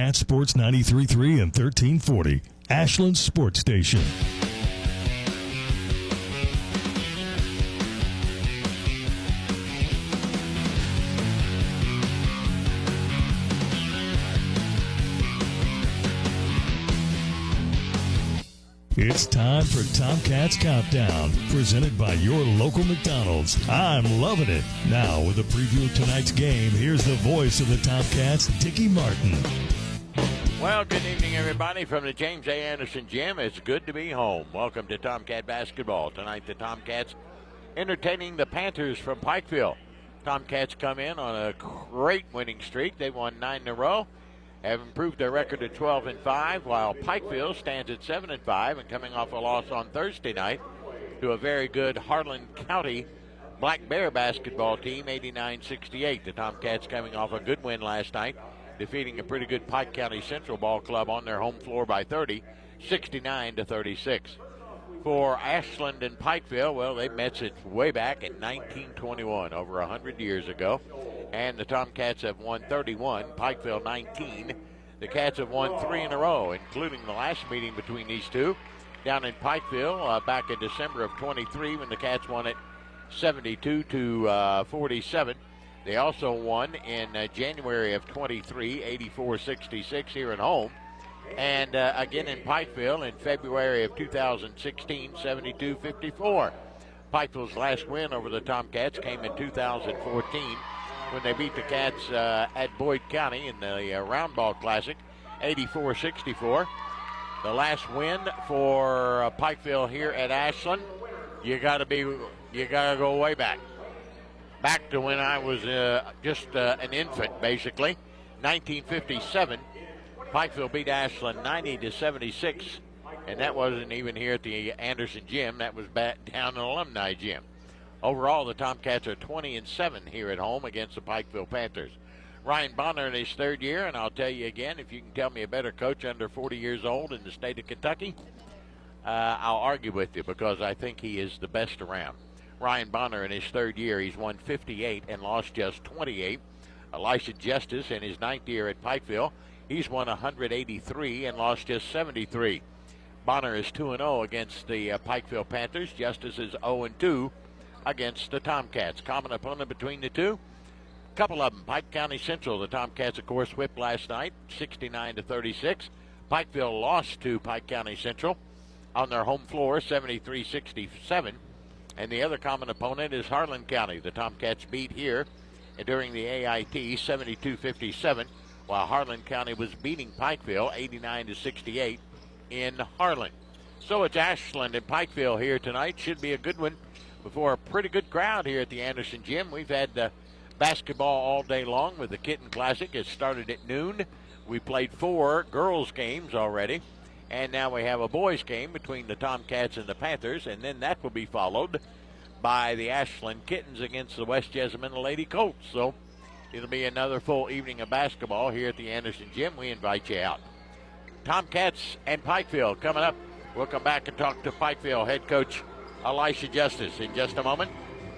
Cat Sports 93.3 and 1340, Ashland Sports Station. It's time for Tomcats Countdown, presented by your local McDonald's. I'm loving it. Now, with a preview of tonight's game, here's the voice of the Tomcats, Dickie Martin. Well, good evening, everybody, from the James A. Anderson Gym. It's good to be home. Welcome to Tomcat Basketball. Tonight, the Tomcats entertaining the Panthers from Pikeville. Tomcats come in on a great winning streak. They won 9 in a row, have improved their record to 12-5, while Pikeville stands at 7-5 and coming off a loss on Thursday night to a very good Harlan County Black Bear basketball team, 89-68. The Tomcats coming off a good win last night, defeating a pretty good Pike County Central Ball Club on their home floor by 30, 69-36. For Ashland and Pikeville, well, they met since way back in 1921, over 100 years ago. And the Tomcats have won 31, Pikeville 19. The Cats have won 3 in a row, including the last meeting between these two down in Pikeville back in December of 23 when the Cats won it 72-47. They also won in January of 23, 84-66 here at home. And again in Pikeville in February of 2016, 72-54. Pikeville's last win over the Tomcats came in 2014 when they beat the Cats at Boyd County in the Round Ball Classic, 84-64. The last win for Pikeville here at Ashland, you gotta go way back to when I was just an infant, basically, 1957. Pikeville beat Ashland 90-76, and that wasn't even here at the Anderson Gym. That was back down in Alumni Gym. Overall, the Tomcats are 20-7 here at home against the Pikeville Panthers. Ryan Bonner in his third year, and I'll tell you again, if you can tell me a better coach under 40 years old in the state of Kentucky, I'll argue with you because I think he is the best around. Ryan Bonner in his third year, he's won 58 and lost just 28. Elisha Justice in his ninth year at Pikeville, he's won 183 and lost just 73. Bonner is 2-0 against the Pikeville Panthers. Justice is 0-2 against the Tomcats. Common opponent between the two, a couple of them. Pike County Central, the Tomcats, of course, whipped last night, 69-36. Pikeville lost to Pike County Central on their home floor, 73-67. And the other common opponent is Harlan County. The Tomcats beat here during the AIT, 72-57. While Harlan County was beating Pikeville 89-68 in Harlan. So it's Ashland and Pikeville here tonight. Should be a good one before a pretty good crowd here at the Anderson Gym. We've had basketball all day long with the Kitten Classic. It started at noon. We played 4 girls games already. And now we have a boys game between the Tomcats and the Panthers. And then that will be followed by the Ashland Kittens against the West Jessamine Lady Colts. So it'll be another full evening of basketball here at the Anderson Gym. We invite you out. Tomcats and Pikeville coming up. We'll come back and talk to Pikeville head coach Elisha Justice in just a moment.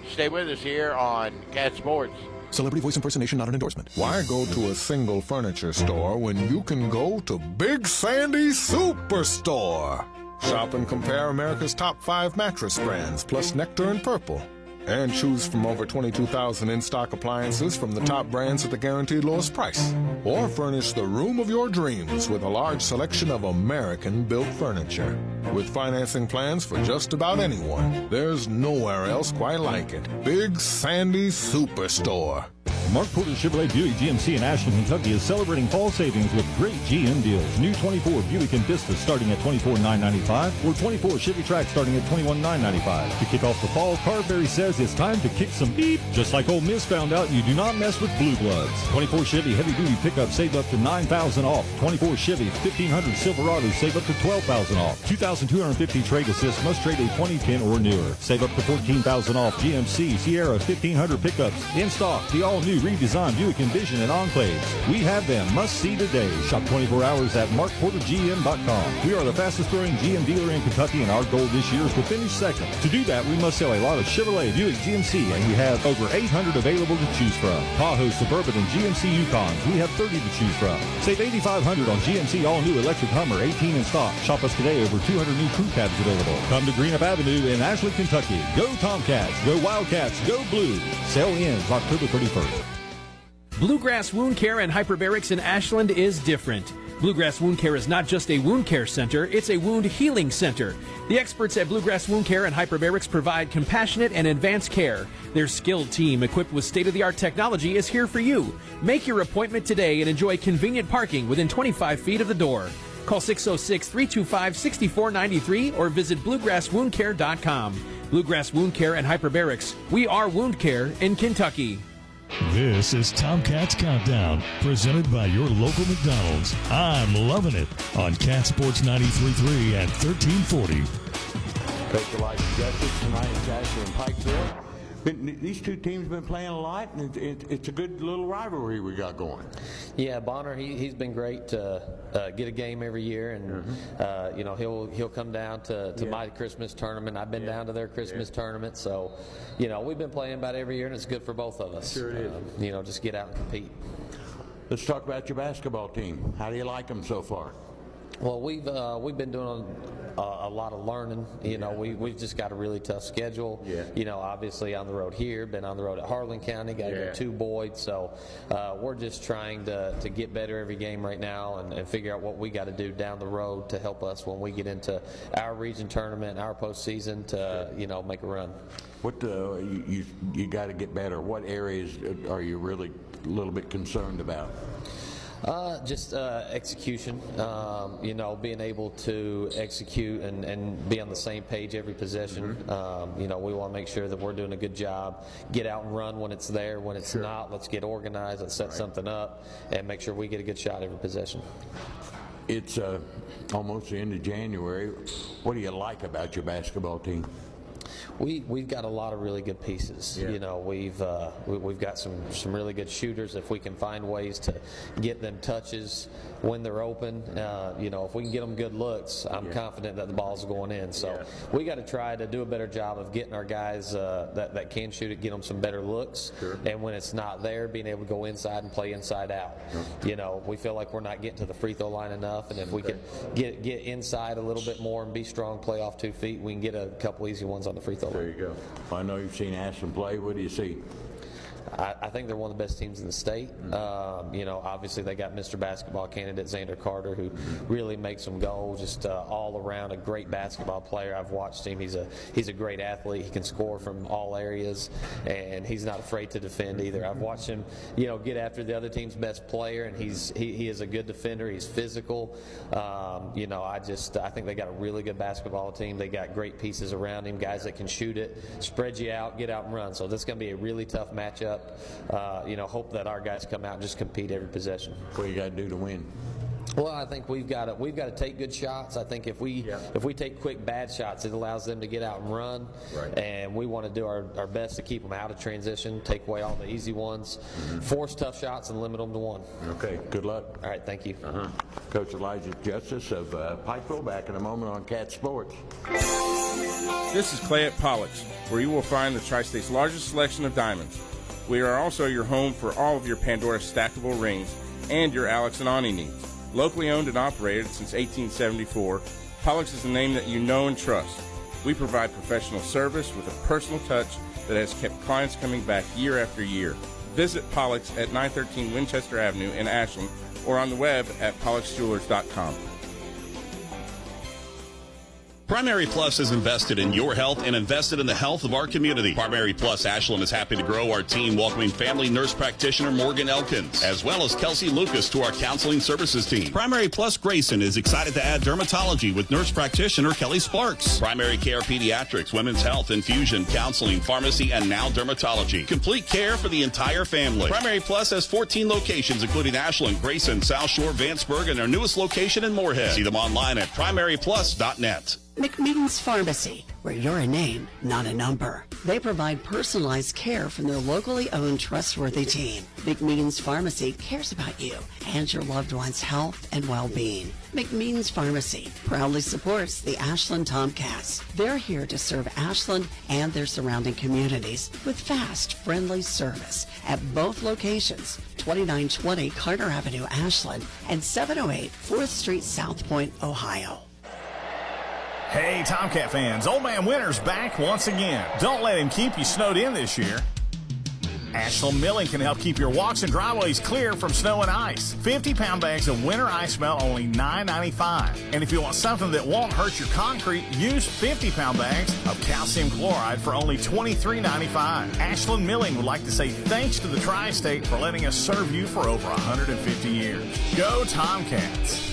Stay with us here on Cat Sports. Celebrity voice impersonation not an endorsement. Why go to a single furniture store when you can go to Big Sandy Superstore? Shop and compare America's top 5 mattress brands, plus Nectar and Purple. And choose from over 22,000 in-stock appliances from the top brands at the guaranteed lowest price. Or furnish the room of your dreams with a large selection of American-built furniture. With financing plans for just about anyone, there's nowhere else quite like it. Big Sandy Superstore. Mark Porter Chevrolet Buick GMC in Ashland, Kentucky is celebrating fall savings with great GM deals. New 24 Buick Envista starting at $24,995 or 24 Chevy Trax starting at $21,995. To kick off the fall, Carberry says it's time to kick some beep. Just like Ole Miss found out, you do not mess with blue bloods. 24 Chevy Heavy Duty Pickup save up to $9,000 off. 24 Chevy 1500 Silverado save up to $12,000 off. 2,250 trade assist must trade a 2010 or newer. Save up to $14,000 off. GMC Sierra 1500 pickups in stock. The all-new redesigned Buick Envision and Enclaves. We have them. Must see today. Shop 24 hours at markportergm.com. We are the fastest growing GM dealer in Kentucky, and our goal this year is to finish second. To do that, we must sell a lot of Chevrolet, Buick, GMC, and we have over 800 available to choose from. Tahoe, Suburban, and GMC Yukons. We have 30 to choose from. Save $8,500 on GMC all-new electric Hummer, 18 in stock. Shop us today. Over 200 new crew cabs available. Come to Greenup Avenue in Ashland, Kentucky. Go Tomcats. Go Wildcats. Go Blue. Sale ends October 31st. Bluegrass Wound Care and Hyperbarics in Ashland is different. Bluegrass Wound Care is not just a wound care center, it's a wound healing center. The experts at Bluegrass Wound Care and Hyperbarics provide compassionate and advanced care. Their skilled team, equipped with state-of-the-art technology, is here for you. Make your appointment today and enjoy convenient parking within 25 feet of the door. Call 606-325-6493 or visit bluegrasswoundcare.com. Bluegrass Wound Care and Hyperbarics. We are wound care in Kentucky. This is Tomcats Countdown, presented by your local McDonald's. I'm loving it on Cat Sports 93.3 and 1340. Coach Elijah Justice tonight in Ashland and Pikeville. These two teams have been playing a lot, and it's a good little rivalry we got going. Yeah, Bonner, he's been great to get a game every year, and he'll come down to my Christmas tournament. I've been down to their Christmas tournament, so we've been playing about every year, and it's good for both of us. Sure it is. Just get out and compete. Let's talk about your basketball team. How do you like them so far? Well, we've been doing a lot of learning. We've just got a really tough schedule. Yeah. Obviously on the road here, been on the road at Harlan County, got to go to Boyd. So we're just trying to get better every game right now and figure out what we got to do down the road to help us when we get into our region tournament, our postseason to make a run. What you got to get better? What areas are you really a little bit concerned about? Just execution, being able to execute and be on the same page every possession. We want to make sure that we're doing a good job. Get out and run when it's there. When it's not, let's get organized. Let's set something up and make sure we get a good shot every possession. It's almost the end of January. What do you like about your basketball team? We've got a lot of really good pieces. Yeah. We've got some really good shooters. If we can find ways to get them touches when they're open, if we can get them good looks, I'm confident that the ball's going in. So we got to try to do a better job of getting our guys that can shoot it, get them some better looks. Sure. And when it's not there, being able to go inside and play inside out. We feel like we're not getting to the free throw line enough, and if we could get inside a little bit more and be strong, play off 2 feet, we can get a couple easy ones on the free throw line. There you go. I know you've seen Ashland play. What do you see? I think they're one of the best teams in the state. Obviously they got Mr. Basketball candidate Xander Carter, who really makes them go. Just all around a great basketball player. I've watched him. He's a great athlete. He can score from all areas, and he's not afraid to defend either. I've watched him, get after the other team's best player, and he is a good defender. He's physical. I think they got a really good basketball team. They got great pieces around him, guys that can shoot it, spread you out, get out and run. So this is going to be a really tough matchup. Hope that our guys come out and just compete every possession. What do you got to do to win? Well, I think we've got to take good shots. I think if we take quick bad shots, it allows them to get out and run. Right. And we want to do our best to keep them out of transition, take away all the easy ones, force tough shots, and limit them to one. Okay. Good luck. All right. Thank you. Coach Elijah Justice of Pikeville back in a moment on Cat Sports. This is Clay at Pollux, where you will find the Tri-State's largest selection of diamonds. We are also your home for all of your Pandora stackable rings and your Alex and Ani needs. Locally owned and operated since 1874, Pollux is a name that you know and trust. We provide professional service with a personal touch that has kept clients coming back year after year. Visit Pollux at 913 Winchester Avenue in Ashland or on the web at polluxjewelers.com. Primary Plus is invested in your health and invested in the health of our community. Primary Plus Ashland is happy to grow our team, welcoming family nurse practitioner Morgan Elkins, as well as Kelsey Lucas to our counseling services team. Primary Plus Grayson is excited to add dermatology with nurse practitioner Kelly Sparks. Primary Care Pediatrics, Women's Health, Infusion, Counseling, Pharmacy, and now dermatology. Complete care for the entire family. Primary Plus has 14 locations, including Ashland, Grayson, South Shore, Vanceburg, and their newest location in Moorhead. See them online at primaryplus.net. McMeans Pharmacy, where you're a name, not a number. They provide personalized care from their locally owned, trustworthy team. McMeans Pharmacy cares about you and your loved one's health and well-being. McMeans Pharmacy proudly supports the Ashland Tomcats. They're here to serve Ashland and their surrounding communities with fast, friendly service at both locations, 2920 Carter Avenue, Ashland, and 708 4th Street, South Point, Ohio. Hey, Tomcat fans, Old Man Winter's back once again. Don't let him keep you snowed in this year. Ashland Milling can help keep your walks and driveways clear from snow and ice. 50-pound bags of winter ice melt only $9.95. And if you want something that won't hurt your concrete, use 50-pound bags of calcium chloride for only $23.95. Ashland Milling would like to say thanks to the Tri-State for letting us serve you for over 150 years. Go Tomcats!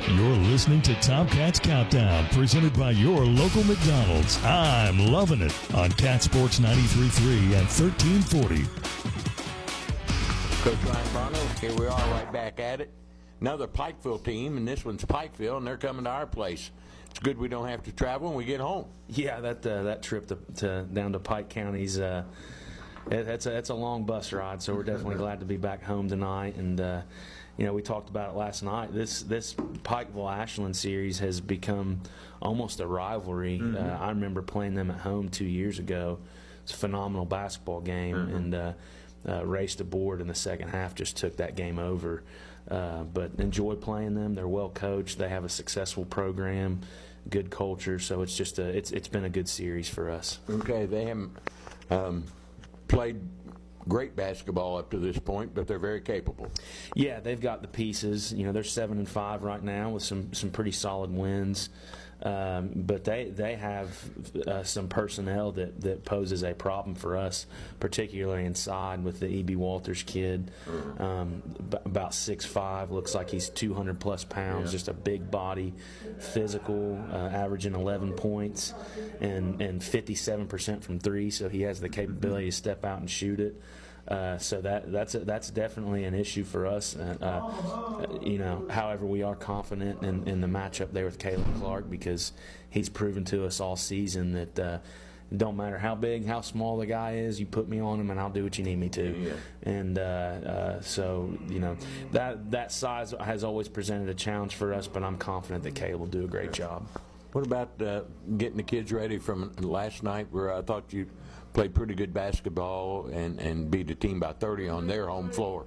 You're listening to Tomcats Countdown, presented by your local McDonald's. I'm loving it on Cat Sports 93.3 and 1340. Coach Ryan Barlow, here we are right back at it. Another Pikeville team, and this one's Pikeville, and they're coming to our place. It's good we don't have to travel when we get home. Yeah, that trip down to Pike County's that's a long bus ride, so we're definitely glad to be back home tonight. And we talked about it last night. This Pikeville Ashland series has become almost a rivalry. I remember playing them at home 2 years ago. It's a phenomenal basketball game, and raced aboard in the second half, just took that game over. But enjoy playing them. They're well coached. They have a successful program, good culture. So it's just it's been a good series for us. Okay, they haven't played great basketball up to this point, but they're very capable. Yeah, they've got the pieces. They're 7-5 right now with some pretty solid wins. But they have some personnel that poses a problem for us, particularly inside with the E.B. Walters kid. About 6'5", looks like he's 200-plus pounds, just a big body, physical, averaging 11 points and 57% from three, so he has the capability to step out and shoot it. So that's definitely an issue for us. However, we are confident in the matchup there with Caleb Clark, because he's proven to us all season that it don't matter how big, how small the guy is, you put me on him and I'll do what you need me to. Yeah. And so that size has always presented a challenge for us, but I'm confident that Caleb will do a great job. What about getting the kids ready from last night, where I thought you played pretty good basketball and beat a team by 30 on their home floor?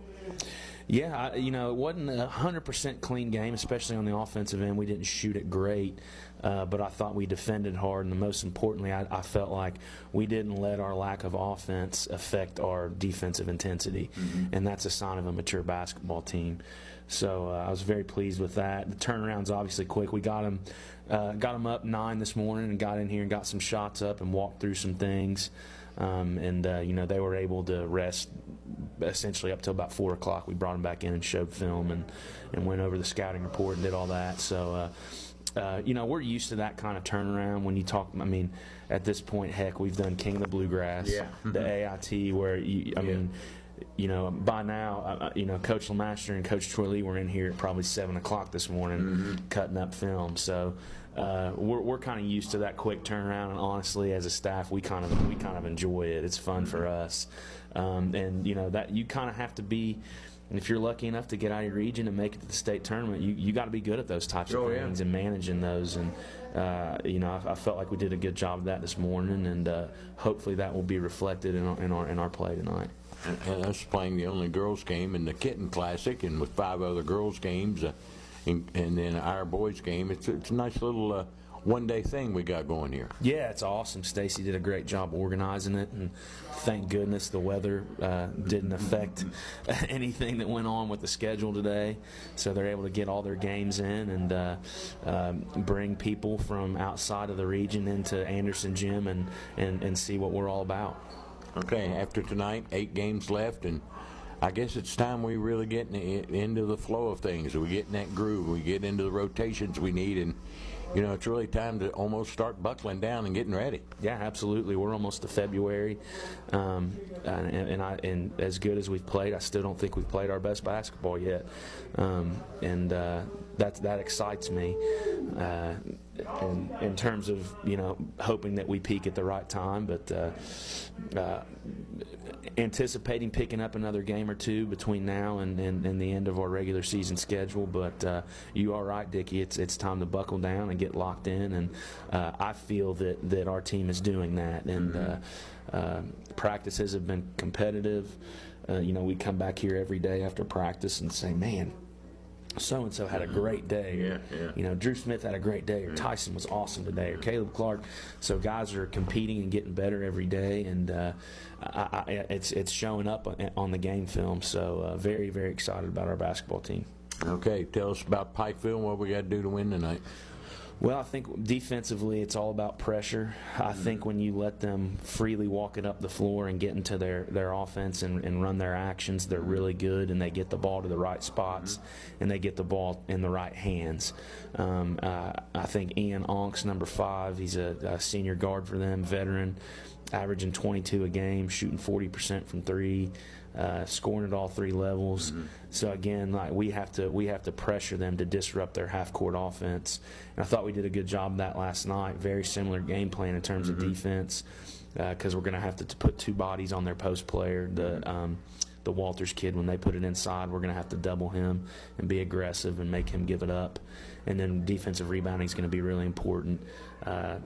Yeah, it wasn't a 100% clean game, especially on the offensive end. We didn't shoot it great, but I thought we defended hard, and most importantly, I felt like we didn't let our lack of offense affect our defensive intensity, and that's a sign of a mature basketball team. So I was very pleased with that. The turnaround's obviously quick. We got them up 9 this morning and got in here and got some shots up and walked through some things. They were able to rest essentially up till about 4 o'clock. We brought them back in and showed film and went over the scouting report and did all that. So, we're used to that kind of turnaround. When you talk, at this point, heck, we've done King of the Bluegrass, the AIT, where by now, Coach LeMaster and Coach Troy Lee were in here at probably 7 o'clock this morning cutting up film. So we're kind of used to that quick turnaround, and honestly, as a staff, we kind of enjoy it. It's fun for us, that you kind of have to be. And if you're lucky enough to get out of your region and make it to the state tournament, you got to be good at those types of things and managing those. And I felt like we did a good job of that this morning, and hopefully that will be reflected in our play tonight. And us playing the only girls game in the Kitten Classic, and with 5 other girls games, and then our boys game, it's a nice little one-day thing we got going here. Yeah, it's awesome. Stacy did a great job organizing it, and thank goodness the weather didn't affect anything that went on with the schedule today. So they're able to get all their games in and bring people from outside of the region into Anderson Gym and see what we're all about. Okay, after tonight, 8 games left, and I guess it's time we really get into the flow of things. We get in that groove. We get into the rotations we need, and it's really time to almost start buckling down and getting ready. Yeah, absolutely. We're almost to February, and as good as we've played, I still don't think we've played our best basketball yet, that excites me. in terms of, hoping that we peak at the right time, but anticipating picking up another game or two between now and the end of our regular season schedule. But you are right, Dickie. It's time to buckle down and get locked in, and I feel that our team is doing that. And practices have been competitive. We come back here every day after practice and say, man, so-and-so had a great day. Drew Smith had a great day, or Tyson was awesome today, or Caleb Clark. So guys are competing and getting better every day, and it's showing up on the game film. So very, very excited about our basketball team. Okay, tell us about Pikeville and what we got to do to win tonight. Well, I think defensively it's all about pressure. I think when you let them freely walk it up the floor and get into their offense and run their actions, they're really good, and they get the ball to the right spots, and they get the ball in the right hands. I think Ian Onks, number 5, he's a senior guard for them, veteran, averaging 22 a game, shooting 40% from 3. Scoring at all 3 levels. So again, we have to pressure them to disrupt their half-court offense. And I thought we did a good job of that last night. Very similar game plan in terms of defense, because we're going to have to put 2 bodies on their post player. The Walters kid, when they put it inside, we're going to have to double him and be aggressive and make him give it up. And then defensive rebounding is going to be really important.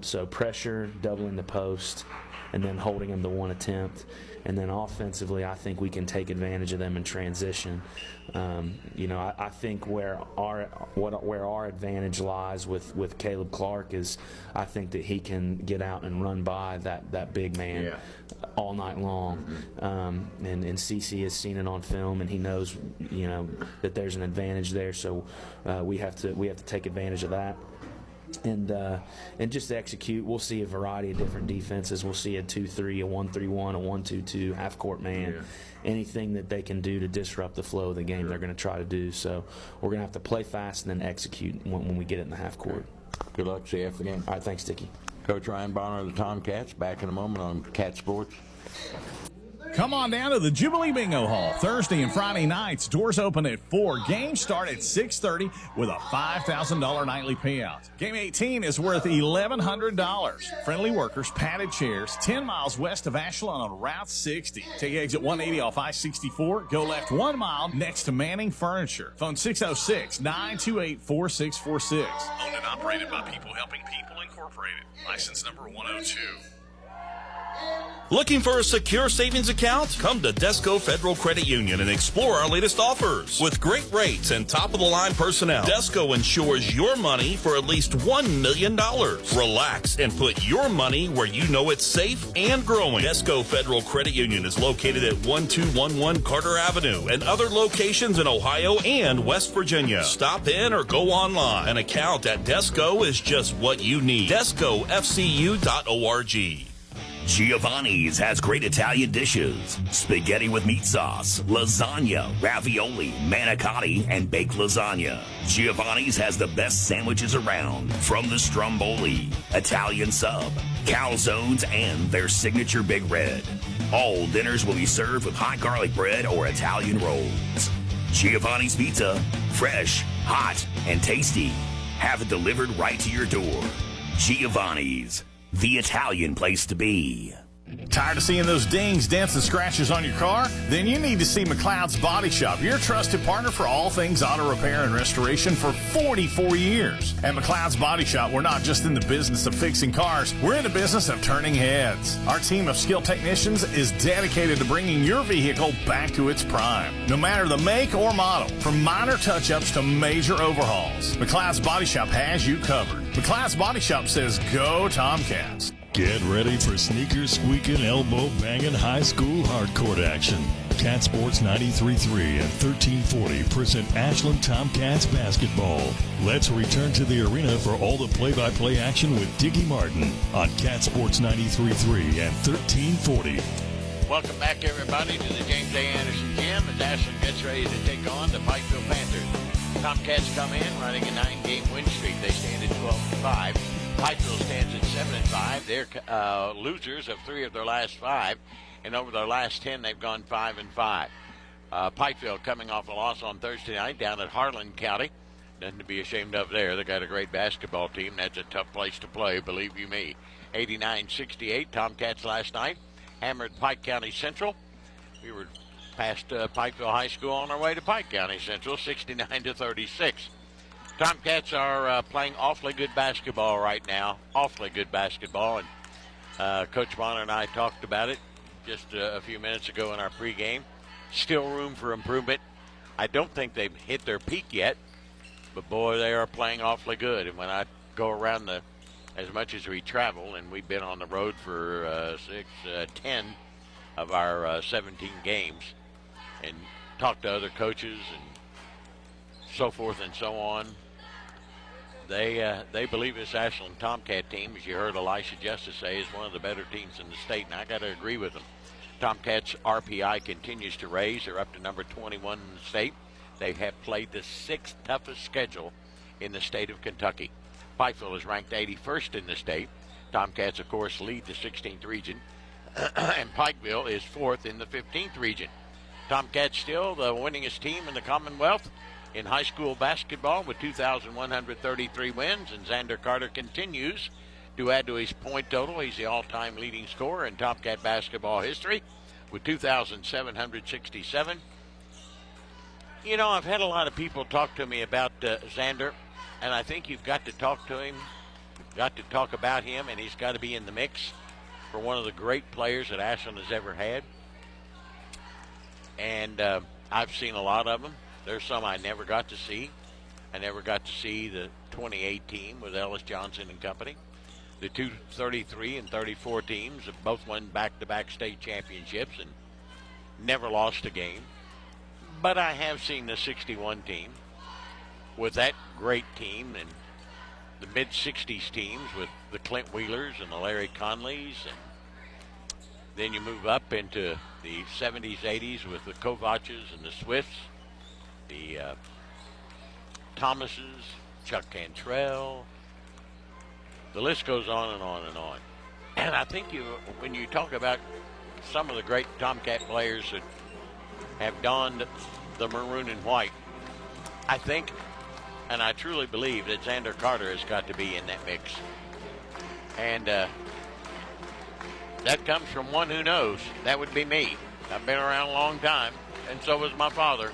So pressure, doubling the post, and then holding them to 1 attempt. And then offensively, I think we can take advantage of them in transition. I think where our advantage lies with Caleb Clark is, I think that he can get out and run by that big man all night long. And CC has seen it on film, and he knows that there's an advantage there. So we have to take advantage of that. And just execute. We'll see a variety of different defenses. We'll see a 2-3, a 1-3-1, a 1-2-2, half-court man. Anything that they can do to disrupt the flow of the game, they're going to try to do. So we're going to have to play fast and then execute when we get it in the half-court. Good luck. See you after the game. All right, thanks, Dickie. Coach Ryan Bonner of the Tomcats, back in a moment on Cat Sports. Come on down to the Jubilee Bingo Hall Thursday and Friday nights. Doors open at 4. Games start at 6:30 with a $5,000 nightly payout. Game 18 is worth $1,100. Friendly workers, padded chairs, 10 miles west of Ashland on Route 60. Take exit 180 off I-64. Go left 1 mile next to Manning Furniture. Phone 606-928-4646. Owned and operated by People Helping People Incorporated. License number 102. Looking for a secure savings account? Come to Desco Federal Credit Union and explore our latest offers. With great rates and top-of-the-line personnel, Desco insures your money for at least $1 million. Relax and put your money where you know it's safe and growing. Desco Federal Credit Union is located at 1211 Carter Avenue and other locations in Ohio and West Virginia. Stop in or go online. An account at Desco is just what you need. DescoFCU.org. Giovanni's has great Italian dishes. Spaghetti with meat sauce, lasagna, ravioli, manicotti, and baked lasagna. Giovanni's has the best sandwiches around, from the stromboli, Italian sub, calzones, and their signature Big Red. All dinners will be served with hot garlic bread or Italian rolls. Giovanni's Pizza, fresh, hot, and tasty. Have it delivered right to your door. Giovanni's, the Italian place to be. Tired of seeing those dings, dents, and scratches on your car? Then you need to see McLeod's Body Shop, your trusted partner for all things auto repair and restoration for 44 years. At McLeod's Body Shop, we're not just in the business of fixing cars, we're in the business of turning heads. Our team of skilled technicians is dedicated to bringing your vehicle back to its prime. No matter the make or model, from minor touch-ups to major overhauls, McLeod's Body Shop has you covered. McLeod's Body Shop says, go Tomcats. Get ready for sneaker squeaking, elbow banging, high school hardcourt action. Cat Sports 93.3 and 1340 present Ashland Tomcats basketball. Let's return to the arena for all the play-by-play action with Dickie Martin on Cat Sports 93.3 and 1340. Welcome back, everybody, to the James A. Anderson Gym as Ashland gets ready to take on the Pikeville Panthers. Tomcats come in running a 9-game win streak. They stand at 12-5. Pikeville stands at 7-5. They're losers of 3 of their last 5, and over their last 10, they've gone 5-5. Pikeville coming off a loss on Thursday night down at Harlan County. Nothing to be ashamed of there. They got a great basketball team. That's a tough place to play, believe you me. 89-68, Tomcats last night hammered Pike County Central. We were past Pikeville High School on our way to Pike County Central, 69-36. Tomcats are playing awfully good basketball right now, awfully good basketball, and Coach Bonner and I talked about it just a few minutes ago in our pregame. Still room for improvement. I don't think they've hit their peak yet, but boy, they are playing awfully good. And when I go around as much as we travel, and we've been on the road for 10 of our 17 games, and talk to other coaches and so forth and so on, they believe this Ashland Tomcat team, as you heard Elisha Justice say, is one of the better teams in the state, and I got to agree with them. Tomcats RPI continues to raise. They're up to number 21 in the state. They have played the 6th toughest schedule in the state of Kentucky. Pikeville is ranked 81st in the state. Tomcats, of course, lead the 16th region, and Pikeville is 4th in the 15th region. Tomcats still the winningest team in the Commonwealth in high school basketball with 2,133 wins, and Xander Carter continues to add to his point total. He's the all-time leading scorer in Tomcat basketball history with 2,767. You know, I've had a lot of people talk to me about Xander, and I think you've got to talk to him, got to talk about him, and he's got to be in the mix for one of the great players that Ashland has ever had. And I've seen a lot of them. There's some I never got to see. I never got to see the 28 team with Ellis Johnson and company. The 233 and 34 teams have both won back-to-back state championships and never lost a game. But I have seen the 61 team with that great team, and the mid-60s teams with the Clint Wheelers and the Larry Conleys, and then you move up into the 70s, 80s with the Kovaches and the Swifts, the Thomases, Chuck Cantrell. The list goes on and on and on. And I think when you talk about some of the great Tomcat players that have donned the maroon and white, I think, and I truly believe that Xander Carter has got to be in that mix. And that comes from one who knows. That would be me. I've been around a long time, and so was my father.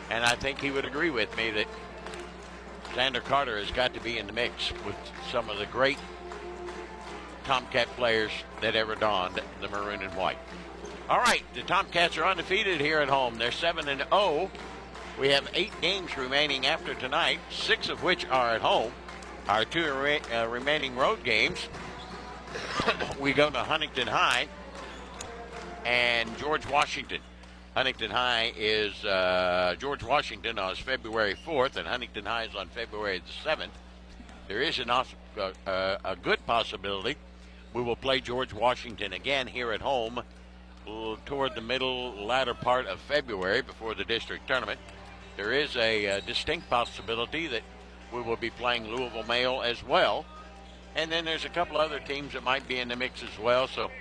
And I think he would agree with me that Xander Carter has got to be in the mix with some of the great Tomcat players that ever donned the maroon and white. All right, the Tomcats are undefeated here at home. They're 7-0. We have 8 games remaining after tonight, 6 of which are at home. Our 2 remaining road games, we go to Huntington High and George Washington. Huntington High is George Washington on February 4th, and Huntington High is on February the 7th. There is a good possibility we will play George Washington again here at home toward the latter part of February before the district tournament. There is a distinct possibility that we will be playing Louisville Male as well. And then there's a couple other teams that might be in the mix as well. So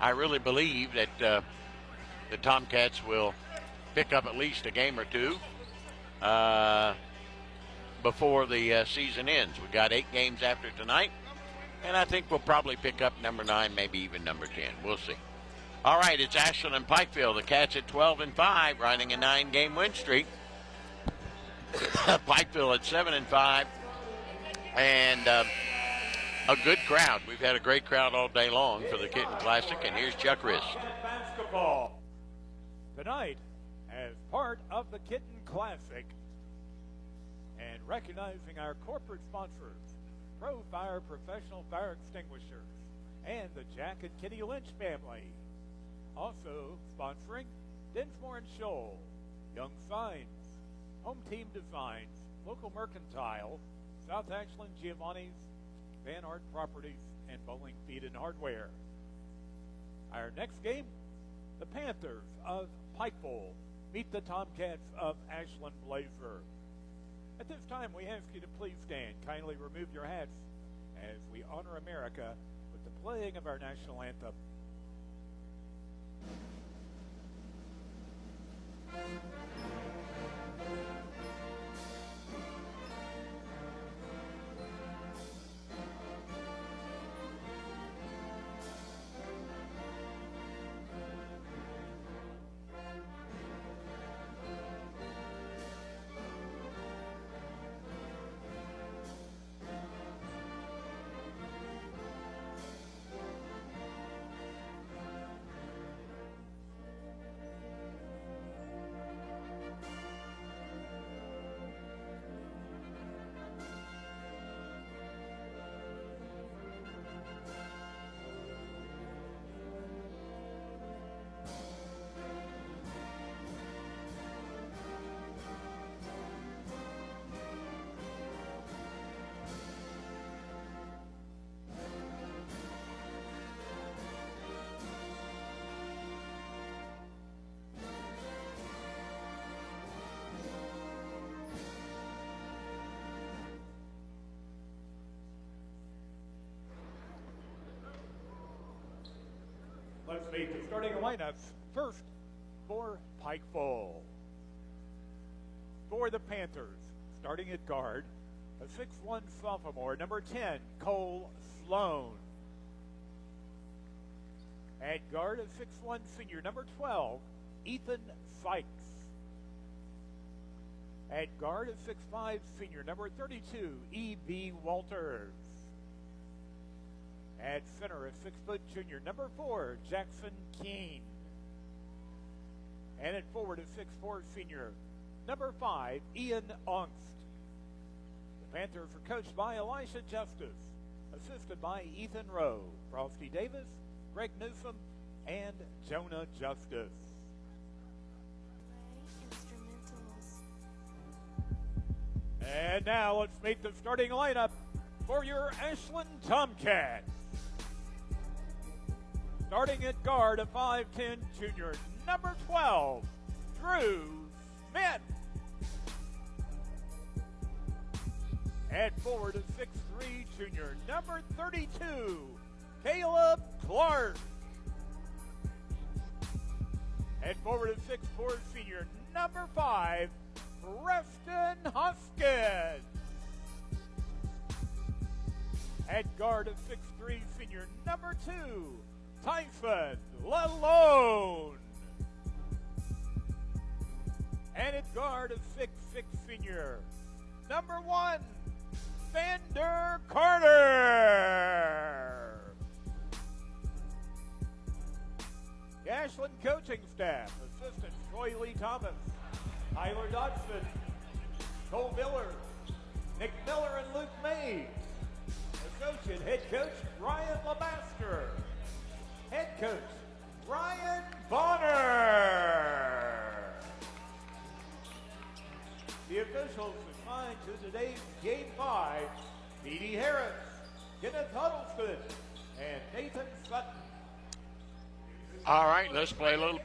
I really believe that the Tomcats will pick up at least a game or two before the season ends. We've got 8 games after tonight, and I think we'll probably pick up number 9, maybe even number 10. We'll see. All right, it's Ashland and Pikeville. The Cats at 12-5, riding a 9-game win streak. Pikeville at 7-5, and a good crowd. We've had a great crowd all day long for the Kitten Classic, and here's Chuck Riss. Basketball tonight as part of the Kitten Classic, and recognizing our corporate sponsors, Pro Fire Professional Fire Extinguishers and the Jack and Kitty Lynch family. Also sponsoring Dinsmore and Scholl, Young Signs, Home Team Designs, Local Mercantile, South Ashland Giovanni's, Van Art Properties, and Bowling Feed and Hardware. Our next game, the Panthers of Pikeville meet the Tomcats of Ashland Blazer. At this time, we ask you to please stand. Kindly remove your hats as we honor America with the playing of our national anthem. Let's meet the starting lineups. First, for Pikeville. For the Panthers, starting at guard, a 6'1" sophomore, number 10, Cole Sloan. At guard, a 6'1" senior, number 12, Ethan Sykes. At guard, a 6'5" senior, number 32, E.B. Walters. At center, a 6-foot junior, number 4, Jackson Keene. And at forward, a 6'4" senior, number 5, Ian Ongst. The Panthers are coached by Elisha Justice, assisted by Ethan Rowe, Frosty Davis, Greg Newsom, and Jonah Justice. And now let's meet the starting lineup for your Ashland Tomcats. Starting at guard, a 5'10" junior, number 12, Drew Smith. At forward, a 6'3" junior, number 32, Caleb Clark. At forward, a 6'4" senior, number 5, Preston Hoskins. At guard, a 6'3" senior, number 2, Tyson Lalone. And at guard, a 6'6" senior, number 1, Vander Carter. The Ashland coaching staff, assistants Troy Lee Thomas, Tyler Dodson, Cole Miller, Nick Miller, and Luke May. Associate head coach Ryan LeMaster. Head coach Ryan Bonner. The officials assigned to today's Game 5, Petey Harris, Kenneth Huddleston, and Nathan Sutton. All right, let's play a little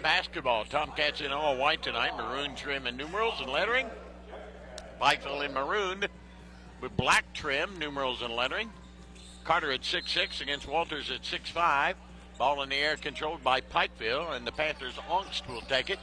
basketball. Tomcats in all white tonight, maroon trim and numerals and lettering. Pikeville in maroon with black trim, numerals and lettering. Carter at 6'6" against Walters at 6'5". Ball in the air controlled by Pikeville, and the Panthers' Ongst will take it.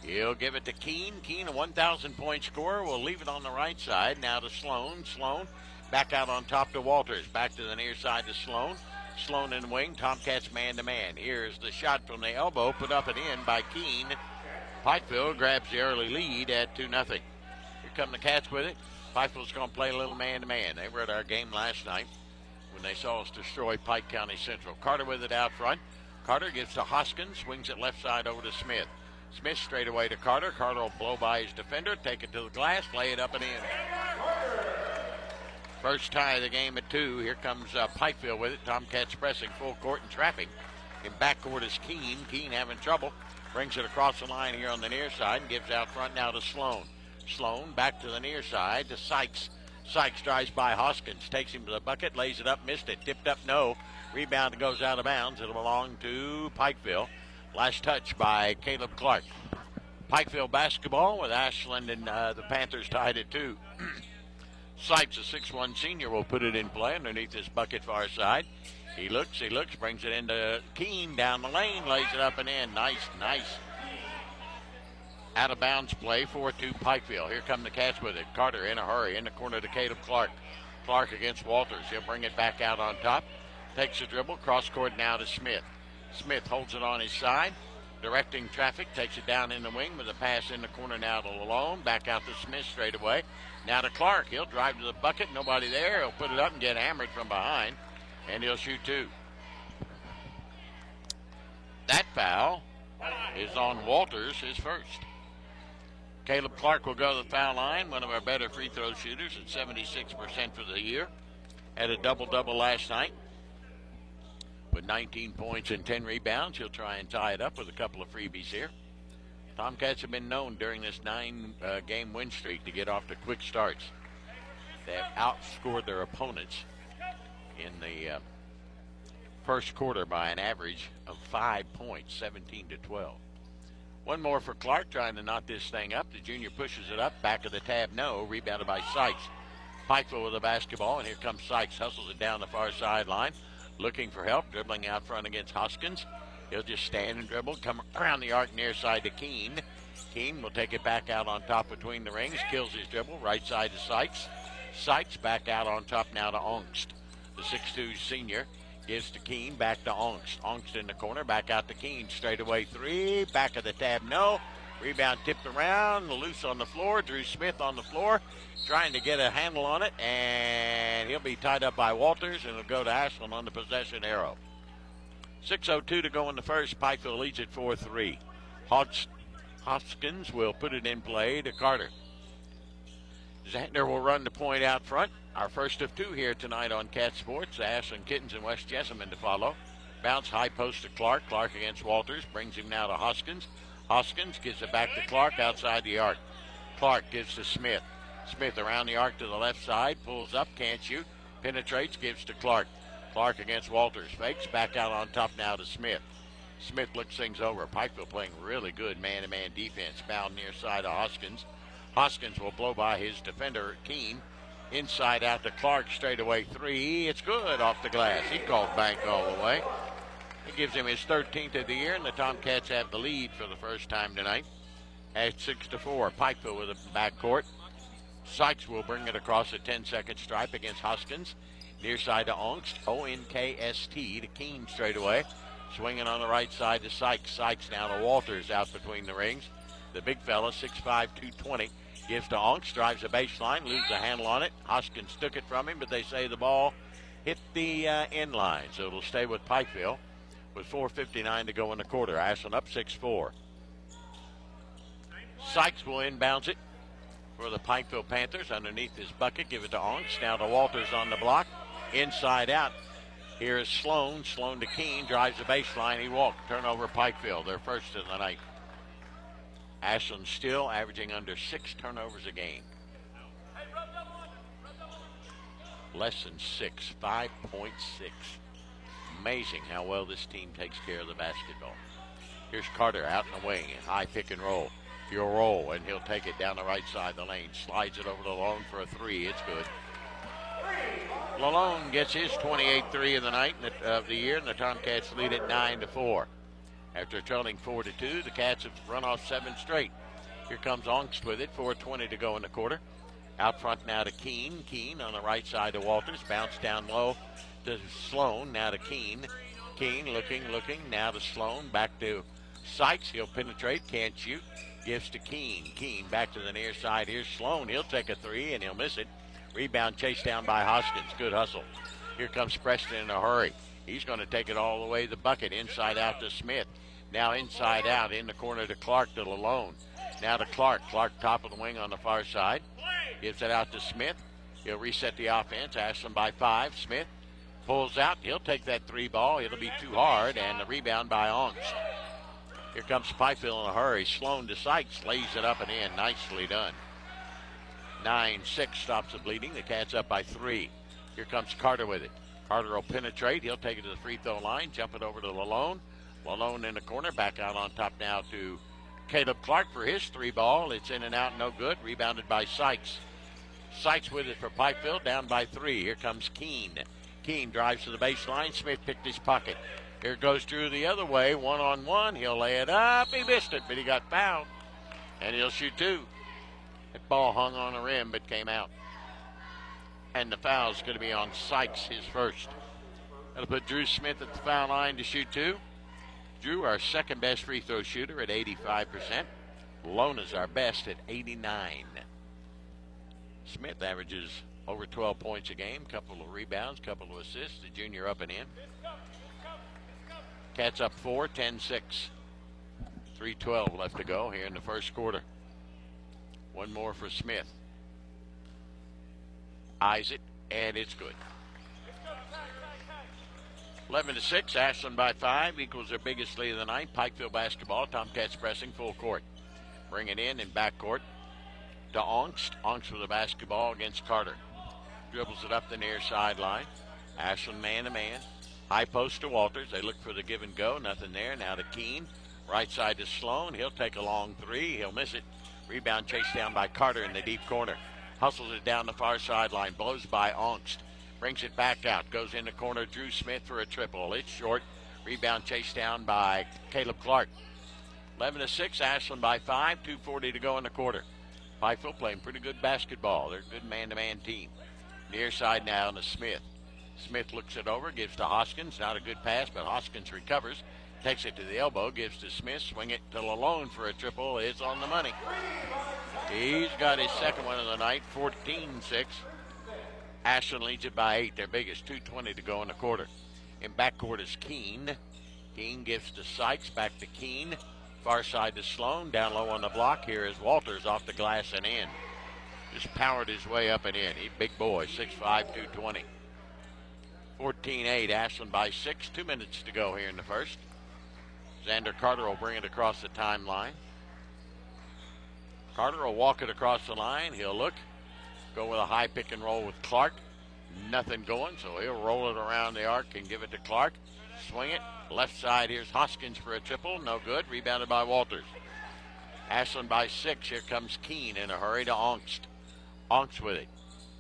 He'll give it to Keene. Keene, a 1,000-point scorer, will leave it on the right side. Now to Sloan. Sloan back out on top to Walters. Back to the near side to Sloan. Sloan in the wing. Tomcats man-to-man. Here's the shot from the elbow, put up and in by Keene. Pikeville grabs the early lead at 2-0. Here come the Cats with it. Pikeville's going to play a little man-to-man. They were at our game last night when they saw us destroy Pike County Central. Carter with it out front. Carter gives to Hoskins. Swings it left side over to Smith. Smith straight away to Carter. Carter will blow by his defender, take it to the glass, lay it up and in. First tie of the game at 2. Here comes Pikeville with it. Tomcats pressing full court and traffic. In backcourt is Keene. Keene having trouble. Brings it across the line here on the near side and gives out front now to Sloan. Sloan back to the near side to Sykes. Sykes drives by Hoskins. Takes him to the bucket, lays it up, missed it. Tipped up, no. Rebound goes out of bounds. It'll belong to Pikeville. Last touch by Caleb Clark. Pikeville basketball with Ashland and the Panthers tied at 2. Sykes, a 6'1" senior, will put it in play underneath this bucket far side. He looks, brings it into Keene down the lane, lays it up and in. Nice. Out of bounds play, 4-2 Pikeville. Here come the Cats with it. Carter in a hurry, in the corner to Caleb Clark. Clark against Walters. He'll bring it back out on top. Takes a dribble, cross court now to Smith. Smith holds it on his side, directing traffic, takes it down in the wing with a pass in the corner now to Lalone. Back out to Smith straight away. Now to Clark. He'll drive to the bucket. Nobody there. He'll put it up and get hammered from behind, and he'll shoot 2. That foul is on Walters, his first. Caleb Clark will go to the foul line, one of our better free throw shooters at 76% for the year. Had a double-double last night with 19 points and 10 rebounds. He'll try and tie it up with a couple of freebies here. Tomcats have been known during this 9-game win streak to get off to quick starts. They have outscored their opponents in the first quarter by an average of 5 points, 17-12. One more for Clark, trying to knock this thing up. The junior pushes it up, back of the tab, no. Rebounded by Sykes. Pikeville with the basketball, and here comes Sykes, hustles it down the far sideline. Looking for help, dribbling out front against Hoskins. He'll just stand and dribble, come around the arc near side to Keene. Keene will take it back out on top between the rings, kills his dribble, right side to Sykes. Sykes back out on top now to Ongst. The 6'2 senior gives to Keene, back to Ongst. Ongst in the corner, back out to Keene. Straight away three, back of the tab, no. Rebound tipped around, loose on the floor. Drew Smith on the floor, trying to get a handle on it, and he'll be tied up by Walters, and it'll go to Ashland on the possession arrow. 6:02 to go in the first. Pikeville leads at 4-3. Hoskins will put it in play to Carter. Zantner will run the point out front. Our first of two here tonight on Cat Sports. Ashland Kittens and West Jessamine to follow. Bounce high post to Clark. Clark against Walters. Brings him now to Hoskins. Hoskins gives it back to Clark outside the arc. Clark gives to Smith. Smith around the arc to the left side. Pulls up. Can't shoot. Penetrates. Gives to Clark. Clark against Walters. Fakes. Back out on top now to Smith. Smith looks things over. Pikeville playing really good man-to-man defense. Bound near side of Hoskins. Hoskins will blow by his defender, Keene. Inside out to Clark, straight away three. It's good off the glass. He called bank all the way. It gives him his 13th of the year, and the Tomcats have the lead for the first time tonight at 6-4. Pikeville with a backcourt. Sykes will bring it across a 10-second stripe against Hoskins. Near side to Ongst. O-N-K-S-T to Keene straight away. Swinging on the right side to Sykes. Sykes now to Walters out between the rings. The big fella, 6'5", 220, gives to Ongst, drives the baseline, loses a handle on it. Hoskins took it from him, but they say the ball hit the end line, so it'll stay with Pikeville with 4:59 to go in the quarter. Ashland up 6-4. Sykes will inbounds it for the Pikeville Panthers underneath his bucket. Give it to Ongst. Now to Walters on the block. Inside out. Here is Sloan. Sloan to Keene. Drives the baseline. He walked. Turnover Pikeville. Their first of the night. Ashland still averaging under 6 turnovers a game. Less than 6. 5.6. Amazing how well this team takes care of the basketball. Here's Carter out in the wing. High pick and roll. He'll roll, and he'll take it down the right side of the lane. Slides it over to Lalone for a three. It's good. Lalone gets his 28th three of the night of the year, and the Tomcats lead at 9-4. After trailing 4-2, the Cats have run off 7 straight. Here comes Ongst with it. 4:20 to go in the quarter. Out front now to Keene. Keene on the right side to Walters. Bounce down low to Sloan. Now to Keene. Keene looking. Now to Sloan. Back to Sykes. He'll penetrate. Can't shoot. Gives to Keene. Keene back to the near side. Here's Sloan. He'll take a three, and he'll miss it. Rebound chased down by Hoskins. Good hustle. Here comes Preston in a hurry. He's going to take it all the way to the bucket. Inside out to Smith. Now inside out in the corner to Clark to Lalone. Now to Clark. Clark top of the wing on the far side. Gives it out to Smith. He'll reset the offense. Ashland by 5. Smith pulls out. He'll take that three ball. It'll be too hard. And the rebound by Ongst. Here comes Pikeville in a hurry. Sloan to Sykes. Lays it up and in. Nicely done. 9-6 stops the bleeding. The Cats up by 3. Here comes Carter with it. Carter will penetrate. He'll take it to the free throw line. Jump it over to Lalone. Lalone in the corner. Back out on top now to Caleb Clark for his three ball. It's in and out. No good. Rebounded by Sykes. Sykes with it for Pikeville. Down by 3. Here comes Keene. Keene drives to the baseline. Smith picked his pocket. Here goes Drew the other way. 1-on-1. He'll lay it up. He missed it, but he got fouled. And he'll shoot 2. That ball hung on the rim, but came out. And the foul's going to be on Sykes, his first. That'll put Drew Smith at the foul line to shoot 2. Drew, our second best free throw shooter at 85%. Lona's our best at 89. Smith averages over 12 points a game, couple of rebounds, couple of assists. The junior up and in. Cats up 4, 10-6. 3:12 left to go here in the first quarter. One more for Smith. Eyes it, and it's good. 11-6, Ashland by 5, equals their biggest lead of the night. Pikeville basketball, Tomcats pressing full court. Bring it in backcourt to Ongst. Ongst with the basketball against Carter. Dribbles it up the near sideline. Ashland man-to-man. High post to Walters. They look for the give and go. Nothing there. Now to Keene. Right side to Sloan. He'll take a long three. He'll miss it. Rebound chased down by Carter in the deep corner. Hustles it down the far sideline. Blows by Ongst. Brings it back out. Goes in the corner. Drew Smith for a triple. It's short. Rebound chased down by Caleb Clark. 11-6, Ashland by 5, 2:40 to go in the quarter. Pikeville playing pretty good basketball. They're a good man-to-man team. Near side now to Smith. Smith looks it over, gives to Hoskins. Not a good pass, but Hoskins recovers. Takes it to the elbow, gives to Smith. Swing it to Lalone for a triple. It's on the money. He's got his second one of the night, 14-6. Ashland leads it by 8. Their biggest, 2:20 to go in the quarter. In backcourt is Keene. Keene gives to Sykes, back to Keene. Far side to Sloan, down low on the block. Here is Walters off the glass and in. Just powered his way up and in. He's a big boy, 6'5", 220. 14-8, Ashland by 6. 2 minutes to go here in the first. Xander Carter will bring it across the timeline. Carter will walk it across the line. He'll look, go with a high pick and roll with Clark. Nothing going, so he'll roll it around the arc and give it to Clark. Swing it. Left side, here's Hoskins for a triple. No good. Rebounded by Walters. Ashland by 6. Here comes Keene in a hurry to Ongst. Ongst with it.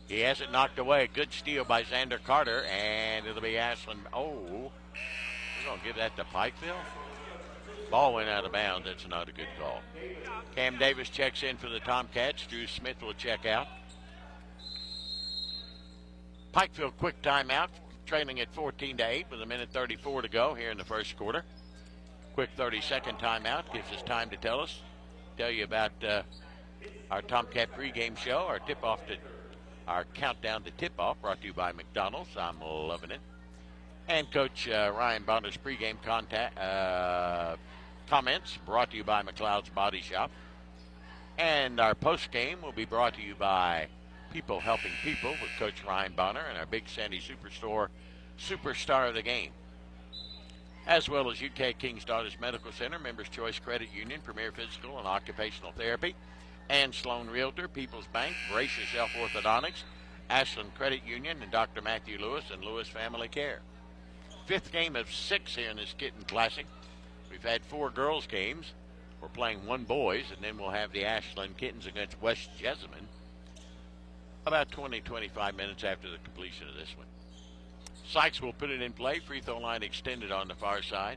He has it knocked away. Good steal by Xander Carter, and it'll be Ashland. Oh, we're going to give that to Pikeville. Ball went out of bounds. That's not a good call. Cam Davis checks in for the Tomcats. Drew Smith will check out. Pikeville quick timeout, trailing at 14-8 with 1:34 to go here in the first quarter. Quick 30-second timeout gives us time to tell you about our Tomcat pregame show, our tip-off to our countdown to tip-off, brought to you by McDonald's. I'm loving it. And Coach Ryan Bonner's pregame comments, brought to you by McLeod's Body Shop. And our postgame will be brought to you by People Helping People with Coach Ryan Bonner and our Big Sandy Superstore Superstar of the Game. As well as UK King's Daughters Medical Center, Members Choice Credit Union, Premier Physical and Occupational Therapy, and Sloan Realtor, People's Bank, Brace Yourself Orthodontics, Ashland Credit Union, and Dr. Matthew Lewis and Lewis Family Care. 5th game of 6 here in this Kitten Classic. We've had 4 girls games. We're playing 1 boys, and then we'll have the Ashland Kittens against West Jessamine about 20-25 minutes after the completion of this one. Sykes will put it in play. Free throw line extended on the far side.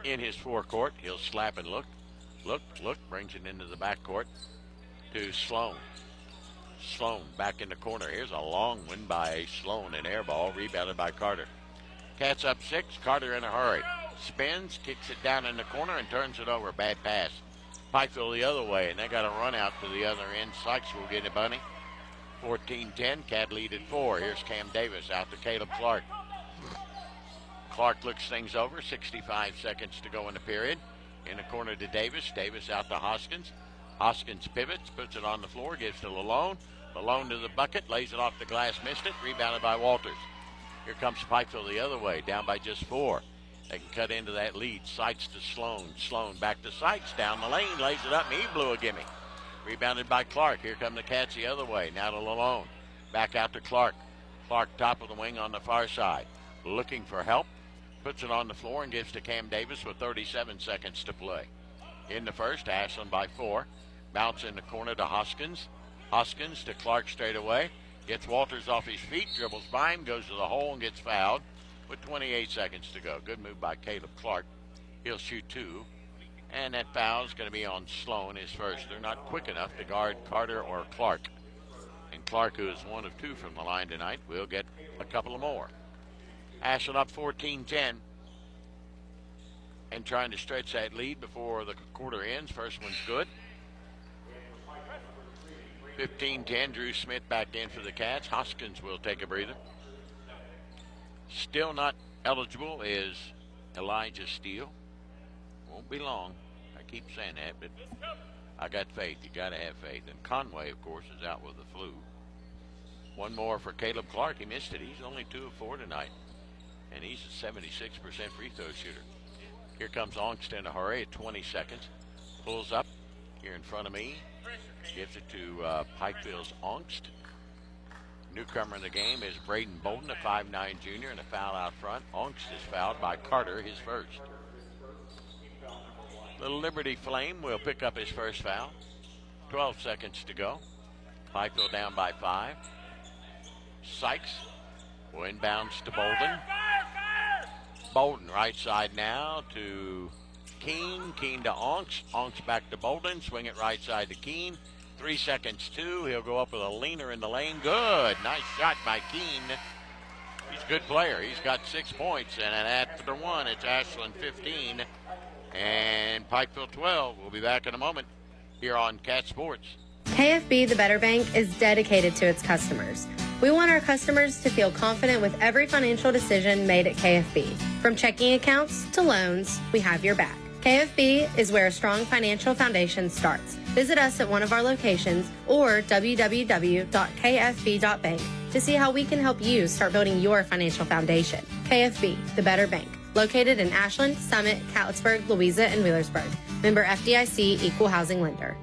In his forecourt, he'll slap and look, brings it into the backcourt to Sloan. Sloan back in the corner. Here's a long one by Sloan, an air ball, rebounded by Carter. Cats up 6, Carter in a hurry. Spins, kicks it down in the corner, and turns it over. Bad pass. Pikeville the other way, and they got a run out to the other end. Sykes will get a bunny. 14-10, Cat lead at 4. Here's Cam Davis out to Caleb Clark. Clark looks things over. 65 seconds to go in the period. In the corner to Davis. Davis out to Hoskins. Hoskins pivots, puts it on the floor, gives to Lalone. Lalone to the bucket, lays it off the glass, missed it. Rebounded by Walters. Here comes Pikeville the other way, down by just 4. They can cut into that lead. Sykes to Sloan. Sloan back to Sykes. Down the lane. Lays it up. And he blew a gimme. Rebounded by Clark. Here come the Cats the other way. Now to Lalone. Back out to Clark. Clark top of the wing on the far side. Looking for help. Puts it on the floor and gives to Cam Davis with 37 seconds to play. In the first, Ashland by 4. Bounce in the corner to Hoskins. Hoskins to Clark straight away. Gets Walters off his feet. Dribbles by him. Goes to the hole and gets fouled. With 28 seconds to go. Good move by Caleb Clark. He'll shoot 2. And that foul is going to be on Sloan, his first. They're not quick enough to guard Carter or Clark. And Clark, who is 1 of 2 from the line tonight, will get a couple of more. Ashland up 14-10. And trying to stretch that lead before the quarter ends. First one's good. 15-10, Drew Smith back in for the Cats. Hoskins will take a breather. Still not eligible is Elijah Steele. Won't be long. I keep saying that, but I got faith. You got to have faith. And Conway, of course, is out with the flu. 1 more for Caleb Clark. He missed it. He's only 2 of 4 tonight. And he's a 76% free throw shooter. Here comes Ongst in a hurry at 20 seconds. Pulls up here in front of me. Gives it to Pikeville's Ongst. Newcomer in the game is Braden Bolden, a 5'9 junior, and a foul out front. Ongst is fouled by Carter, his first. Little Liberty Flame will pick up his first foul. 12 seconds to go. Pikeville down by 5. Sykes will inbounds to Bolden. Bolden right side now to Keene. Keene to Onks. Onks back to Bolden. Swing it right side to Keene. 3 seconds, 2. He'll go up with a leaner in the lane. Good. Nice shot by Keene. He's a good player. He's got 6 points. And after 1, it's Ashland 15 and Pikeville 12. We'll be back in a moment here on Cat Sports. KFB, the Better Bank, is dedicated to its customers. We want our customers to feel confident with every financial decision made at KFB. From checking accounts to loans, we have your back. KFB is where a strong financial foundation starts. Visit us at one of our locations or www.kfb.bank to see how we can help you start building your financial foundation. KFB, the Better Bank, located in Ashland, Summit, Catlettsburg, Louisa, and Wheelersburg. Member FDIC, Equal Housing Lender.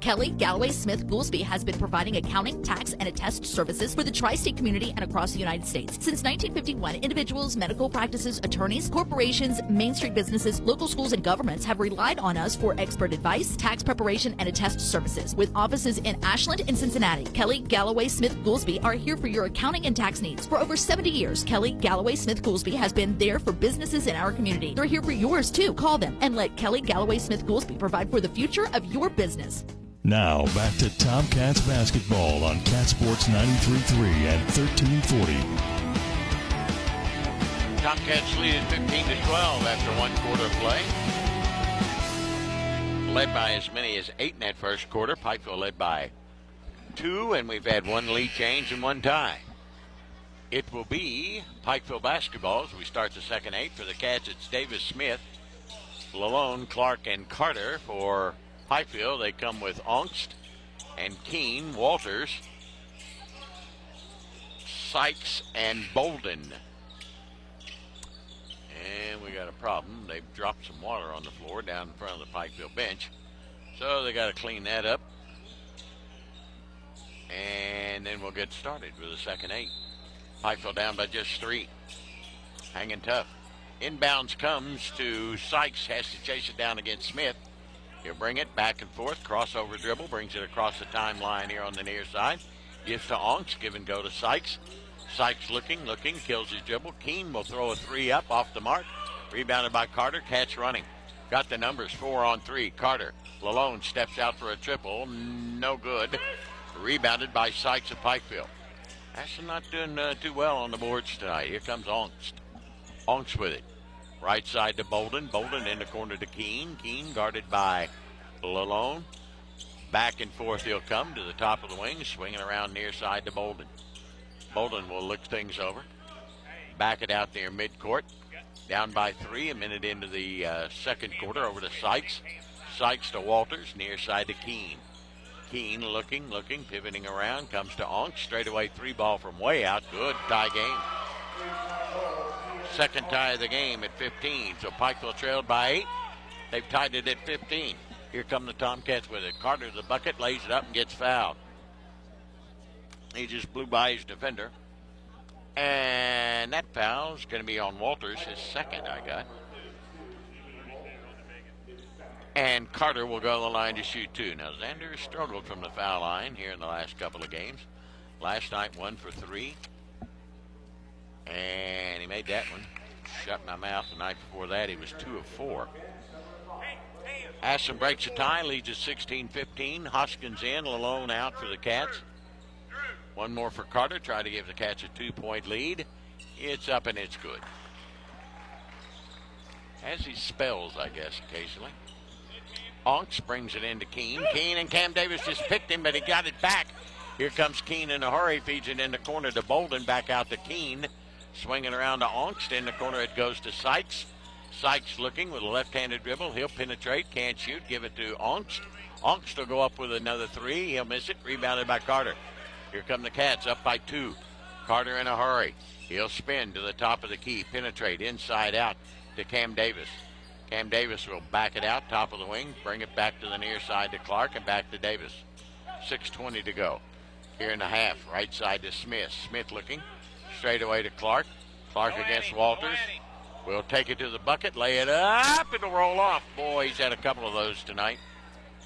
Kelly Galloway Smith Goolsby has been providing accounting, tax, and attest services for the tri-state community and across the United States. Since 1951, individuals, medical practices, attorneys, corporations, Main Street businesses, local schools, and governments have relied on us for expert advice, tax preparation, and attest services. With offices in Ashland and Cincinnati, Kelly Galloway Smith Goolsby are here for your accounting and tax needs. For over 70 years, Kelly Galloway Smith Goolsby has been there for businesses in our community. They're here for yours, too. Call them and let Kelly Galloway Smith Goolsby provide for the future of your business. Now, back to Tomcats basketball on Cat Sports 93.3 and 1340. Tomcats lead at 15-12 after 1 quarter of play. Led by as many as 8 in that first quarter. Pikeville led by 2, and we've had 1 lead change and 1 tie. It will be Pikeville basketball as we start the second 8. For the Cats, it's Davis, Smith, Lalone, Clark, and Carter. For Pikeville, they come with Ongst and Keene, Walters, Sykes, and Bolden. And we got a problem. They've dropped some water on the floor down in front of the Pikeville bench. So they got to clean that up. And then we'll get started with the second 8. Pikeville down by just 3. Hanging tough. Inbounds comes to Sykes. Has to chase it down against Smith. He'll bring it back and forth, crossover dribble, brings it across the timeline here on the near side. Gives to Onks, give and go to Sykes. Sykes looking, kills his dribble. Keene will throw a 3 up off the mark. Rebounded by Carter, Catch running. Got the numbers, 4 on 3. Carter, Lalone steps out for a triple, no good. Rebounded by Sykes of Pikeville. Ashland not doing too well on the boards tonight. Here comes Onks. Onks with it. Right side to Bolden. Bolden in the corner to Keene. Keene guarded by Lalone. Back and forth he'll come to the top of the wing, swinging around near side to Bolden. Bolden will look things over. Back it out there midcourt. Down by 3, a minute into the second quarter, over to Sykes. Sykes to Walters, near side to Keene. Keene looking, pivoting around, comes to Onk. Straightaway 3 ball from way out. Good tie game. Second tie of the game at 15. So Pikeville trailed by 8. They've tied it at 15. Here come the Tomcats with it. Carter the bucket, lays it up and gets fouled. He just blew by his defender. And that foul is going to be on Walters, his second I got. And Carter will go to the line to shoot 2. Now Xander struggled from the foul line here in the last couple of games. Last night 1 for 3. And he made that one. Shut my mouth. The night before that, he was 2 of 4. Ashland breaks a tie, leads at 16-15. Hoskins in, Lalone out for the Cats. 1 more for Carter, try to give the Cats a 2-point lead. It's up and it's good. Has these spells, I guess, occasionally. Onks brings it into Keene. Keene and Cam Davis just picked him, but he got it back. Here comes Keene in a hurry, feeds it in the corner to Bolden, back out to Keene. Swinging around to Onks. In the corner it goes to Sykes. Sykes looking with a left-handed dribble. He'll penetrate, can't shoot, give it to Onks. Onks will go up with another 3. He'll miss it, rebounded by Carter. Here come the Cats, up by 2. Carter in a hurry. He'll spin to the top of the key, penetrate inside out to Cam Davis. Cam Davis will back it out, top of the wing, bring it back to the near side to Clark and back to Davis. 6:20 to go. Here in the half, right side to Smith. Smith looking. Straight away to Clark. Clark against Walters. We'll take it to the bucket, lay it up, it'll roll off. Boy, he's had a couple of those tonight.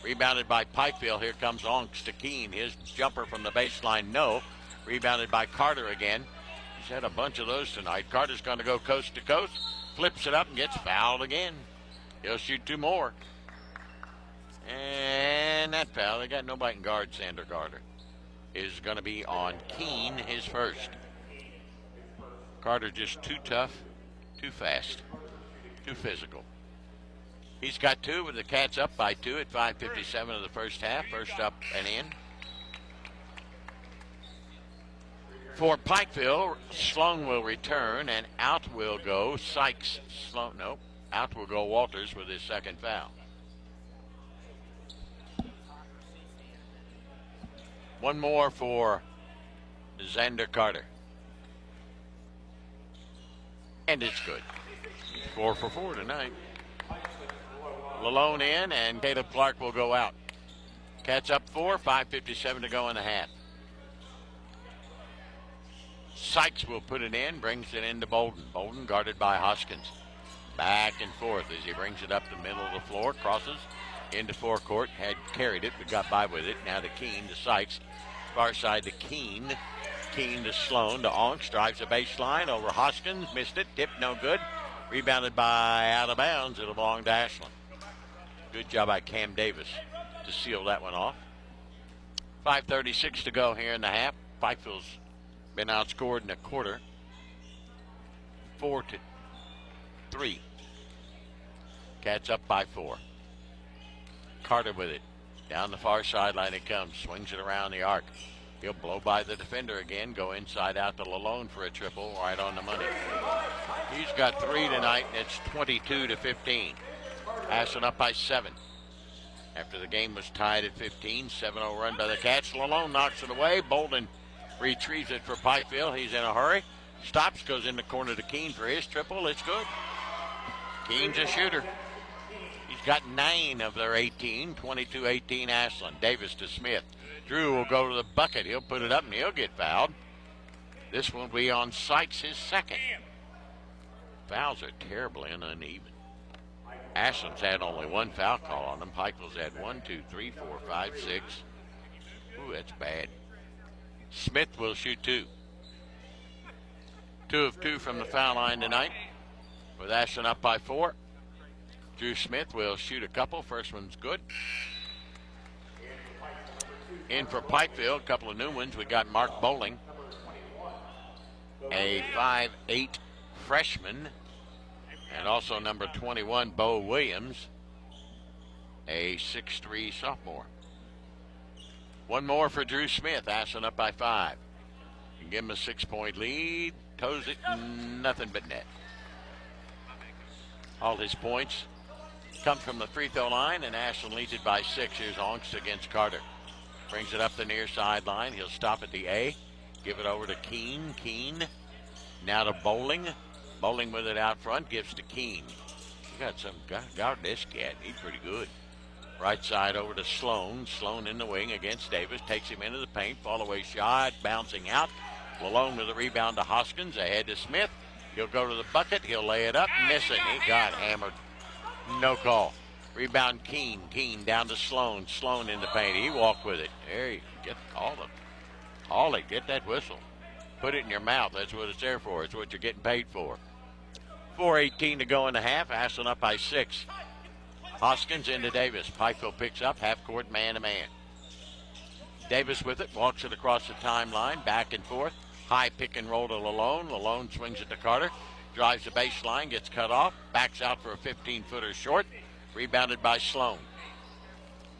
Rebounded by Pikeville. Here comes Onks to Keene. His jumper from the baseline, no. Rebounded by Carter again. He's had a bunch of those tonight. Carter's going to go coast to coast, flips it up and gets fouled again. He'll shoot 2 more. And that foul, they got nobody can guard Sander Carter, is going to be on Keene, his first. Carter just too tough, too fast, too physical. He's got 2 with the Cats up by 2 at 5:57 of the first half. First up and in. For Pikeville, Sloan will return, and out will go Sykes. Out will go Walters with his second foul. One more for Xander Carter. And it's good. 4 for 4 tonight. Lalone in, and Caleb Clark will go out. Cats up 4, 5:57 to go in the half. Sykes will put it in, brings it into Bolden. Bolden guarded by Hoskins. Back and forth as he brings it up the middle of the floor, crosses into forecourt, had carried it, but got by with it. Now to Keene, to Sykes. Far side to Keene. Keene to Sloan, to Onks, drives the baseline over Hoskins, missed it, tipped no good. Rebounded by out of bounds, it'll belong to Ashland. Good job by Cam Davis to seal that one off. 5:36 to go here in the half. Pikeville's been outscored in a quarter. 4-3. Cats up by 4. Carter with it. Down the far sideline it comes. Swings it around the arc. He'll blow by the defender again. Go inside out to Lalone for a triple. Right on the money. He's got 3 tonight, and it's 22-15. Ashland up by 7. After the game was tied at 15. 7-0 run by the Cats. Lalone knocks it away. Bolden retrieves it for Pikeville. He's in a hurry. Stops, goes in the corner to Keene for his triple. It's good. Keene's a shooter. He's got 9 of their 18. 22-18 Ashland. Davis to Smith. Drew will go to the bucket. He'll put it up and he'll get fouled. This will be on Sykes, his second. Fouls are terribly uneven. Ashland's had only 1 foul call on them. Pikeville's had 1, 2, 3, 4, 5, 6. Ooh, that's bad. Smith will shoot 2. 2 of 2 from the foul line tonight. With Ashland up by 4. Drew Smith will shoot a couple. First one's good. In for Pikeville, a couple of new ones. We got Mark Bowling, a 5'8" freshman, and also number 21, Bo Williams, a 6'3" sophomore. One more for Drew Smith. Ashland up by 5. You can give him a 6-point lead. Toes it, nothing but net. All his points come from the free throw line, and Ashland leads it by 6. Here's Onks against Carter. Brings it up the near sideline. He'll stop at the A. Give it over to Keene. Keene now to Bowling. Bowling with it out front. Gives to Keene. You got some guard this cat. He's pretty good. Right side over to Sloan. Sloan in the wing against Davis. Takes him into the paint. Fall away shot. Bouncing out. Lalone with the rebound to Hoskins. Ahead to Smith. He'll go to the bucket. He'll lay it up. Missing. He got hammered. No call. Rebound Keene. Keene down to Sloan. Sloan in the paint. He walked with it. There you get called him. Call it. Get that whistle. Put it in your mouth. That's what it's there for. It's what you're getting paid for. 4:18 to go in the half. Ashland up by 6. Hoskins into Davis. Pikeville picks up. Half court man to man. Davis with it. Walks it across the timeline. Back and forth. High pick and roll to Lalone. Lalone swings it to Carter. Drives the baseline. Gets cut off. Backs out for a 15-footer short. Rebounded by Sloan.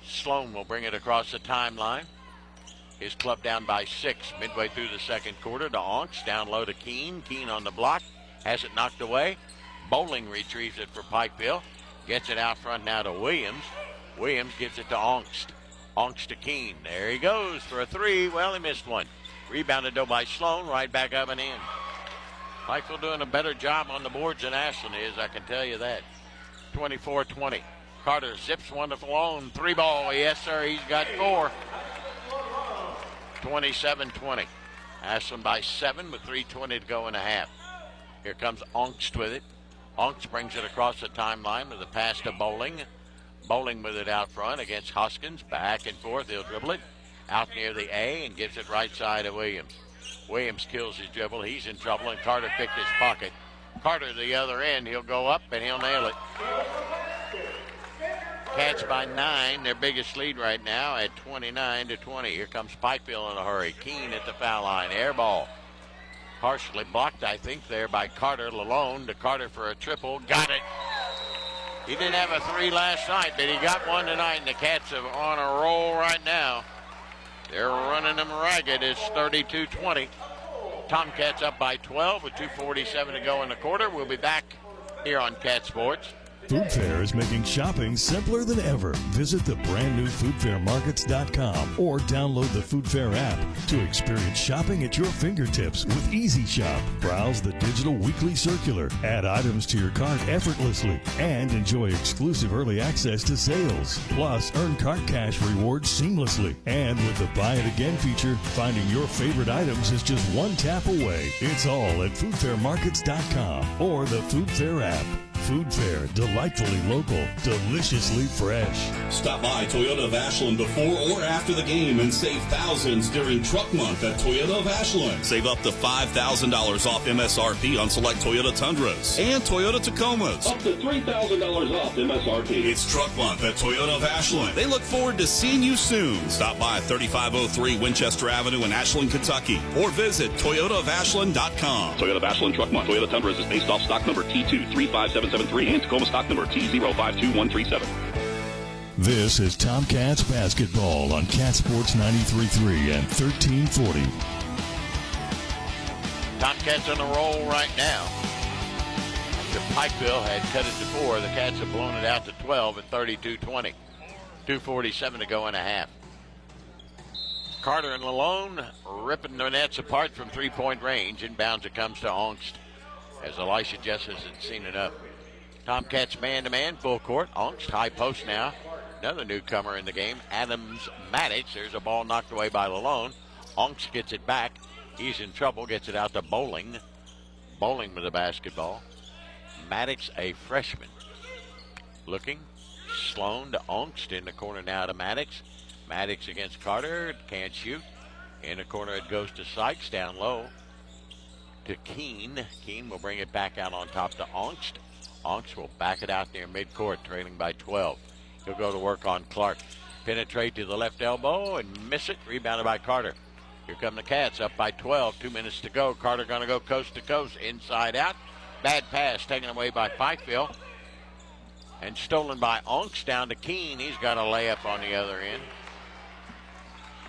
Sloan will bring it across the timeline. His club down by 6 midway through the second quarter to Onks. Down low to Keene. Keene on the block. Has it knocked away. Bowling retrieves it for Pikeville. Gets it out front now to Williams. Williams gives it to Onks. Onks to Keene. There he goes for a 3. Well, he missed one. Rebounded though by Sloan. Right back up and in. Pikeville doing a better job on the boards than Ashland is, I can tell you that. 24-20. Carter zips one to Lalone. 3 ball. Yes, sir. He's got 4. 27-20. Ashland by 7 with 3:20 to go in a half. Here comes Onks with it. Onks brings it across the timeline with a pass to Bowling. Bowling with it out front against Hoskins. Back and forth. He'll dribble it out near the A and gives it right side to Williams. Williams kills his dribble. He's in trouble, and Carter picked his pocket. Carter the other end. He'll go up, and he'll nail it. Cats by 9, their biggest lead right now at 29-20. Here comes Pikeville in a hurry. Keene at the foul line. Air ball. Partially blocked, I think, there by Carter. Lalone to Carter for a triple. Got it. He didn't have a 3 last night, but he got one tonight, and the Cats are on a roll right now. They're running them ragged. It's 32-20. Tomcats up by 12 with 2:47 to go in the quarter. We'll be back here on Cat Sports. Food Fair is making shopping simpler than ever. Visit the brand new foodfairmarkets.com or download the Food Fair app to experience shopping at your fingertips with Easy Shop. Browse the digital weekly circular, add items to your cart effortlessly, and enjoy exclusive early access to sales. Plus, earn cart cash rewards seamlessly. And with the Buy It Again feature, finding your favorite items is just one tap away. It's all at foodfairmarkets.com or the Food Fair app. Food Fair, delightfully local, deliciously fresh. Stop by Toyota of Ashland before or after the game and save thousands during Truck Month at Toyota of Ashland. Save up to $5,000 off MSRP on select Toyota Tundras and Toyota Tacomas. Up to $3,000 off MSRP. It's Truck Month at Toyota of Ashland. They look forward to seeing you soon. Stop by 3503 Winchester Avenue in Ashland, Kentucky, or visit toyotaofashland.com. Toyota of Ashland Truck Month. Toyota Tundras is based off stock number T2357773 and Tacoma stock number T052137. This is Tomcats basketball on Cat Sports 93.3 and 1340. Tomcats on the roll right now. After Pikeville had cut it to 4, the Cats have blown it out to 12 at 32-20. 2:47 to go in a half. Carter and Lalone ripping the nets apart from three-point range. Inbounds it comes to Ongst as Elisha Jess hasn't seen it up. Tomcats man-to-man, full court. Ongst, high post now. Another newcomer in the game, Adams Maddox. There's a ball knocked away by Lalone. Ongst gets it back. He's in trouble, gets it out to Bowling. Bowling with the basketball. Maddox, a freshman. Looking. Sloan to Ongst in the corner now to Maddox. Maddox against Carter. Can't shoot. In the corner it goes to Sykes down low to Keene. Keene will bring it back out on top to Ongst. Ongst will back it out near midcourt, trailing by 12. He'll go to work on Clark. Penetrate to the left elbow and miss it. Rebounded by Carter. Here come the Cats up by 12. 2 minutes to go. Carter going to go coast to coast, inside out. Bad pass taken away by Pikeville. And stolen by Ongst down to Keene. He's got a layup on the other end.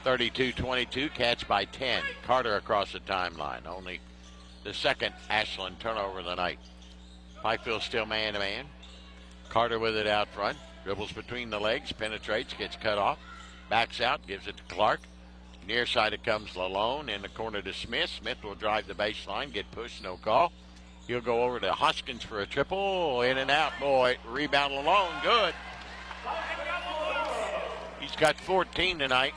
32-22. Cats by 10. Carter across the timeline. Only the second Ashland turnover of the night. Pikeville still man-to-man. Carter with it out front. Dribbles between the legs. Penetrates. Gets cut off. Backs out. Gives it to Clark. Near side it comes Lalone. In the corner to Smith. Smith will drive the baseline. Get pushed. No call. He'll go over to Hoskins for a triple. In and out. Boy, rebound Lalone. Good. He's got 14 tonight.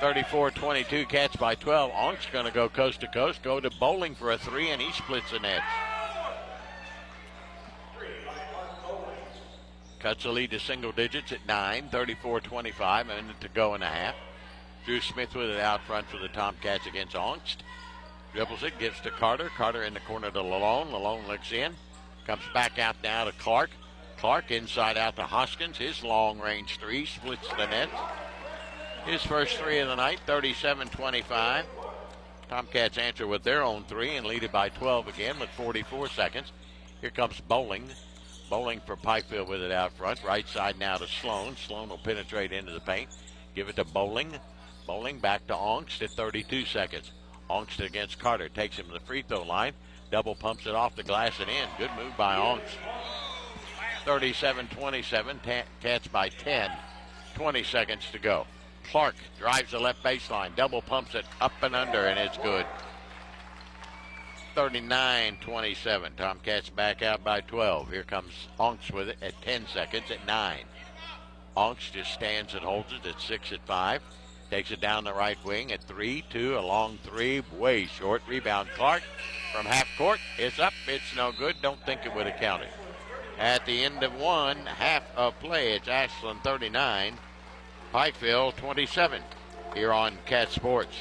34-22. Cats by 12. Onk's going to go coast to coast. Go to Bowling for a 3, and he splits the net. Cuts the lead to single digits at 9. 34-25. A minute to go in a half. Drew Smith with it out front for the Tomcats against Ongst. Dribbles it, gives to Carter. Carter in the corner to Lalone. Lalone looks in. Comes back out now to Clark. Clark inside out to Hoskins. His long-range 3 splits the net. His first 3 of the night, 37-25. Tomcats answer with their own 3 and lead it by 12 again with 44 seconds. Here comes Bowling. Bowling for Pikeville with it out front. Right side now to Sloan. Sloan will penetrate into the paint. Give it to Bowling. Bowling back to Ongst at 32 seconds. Ongst against Carter. Takes him to the free throw line. Double pumps it off the glass and in. Good move by Ongst. 37-27. Cats by 10. 20 seconds to go. Clark drives the left baseline. Double pumps it up and under, and it's good. 39-27. Tomcats back out by 12. Here comes Ongst with it at 10 seconds at 9. Ongst just stands and holds it at 6 at 5. Takes it down the right wing at 3-2. A long 3, way short. Rebound Clark from half court. It's up. It's no good. Don't think it would have counted. At the end of one half of play, it's Ashland 39, Pikeville 27 here on Cat Sports.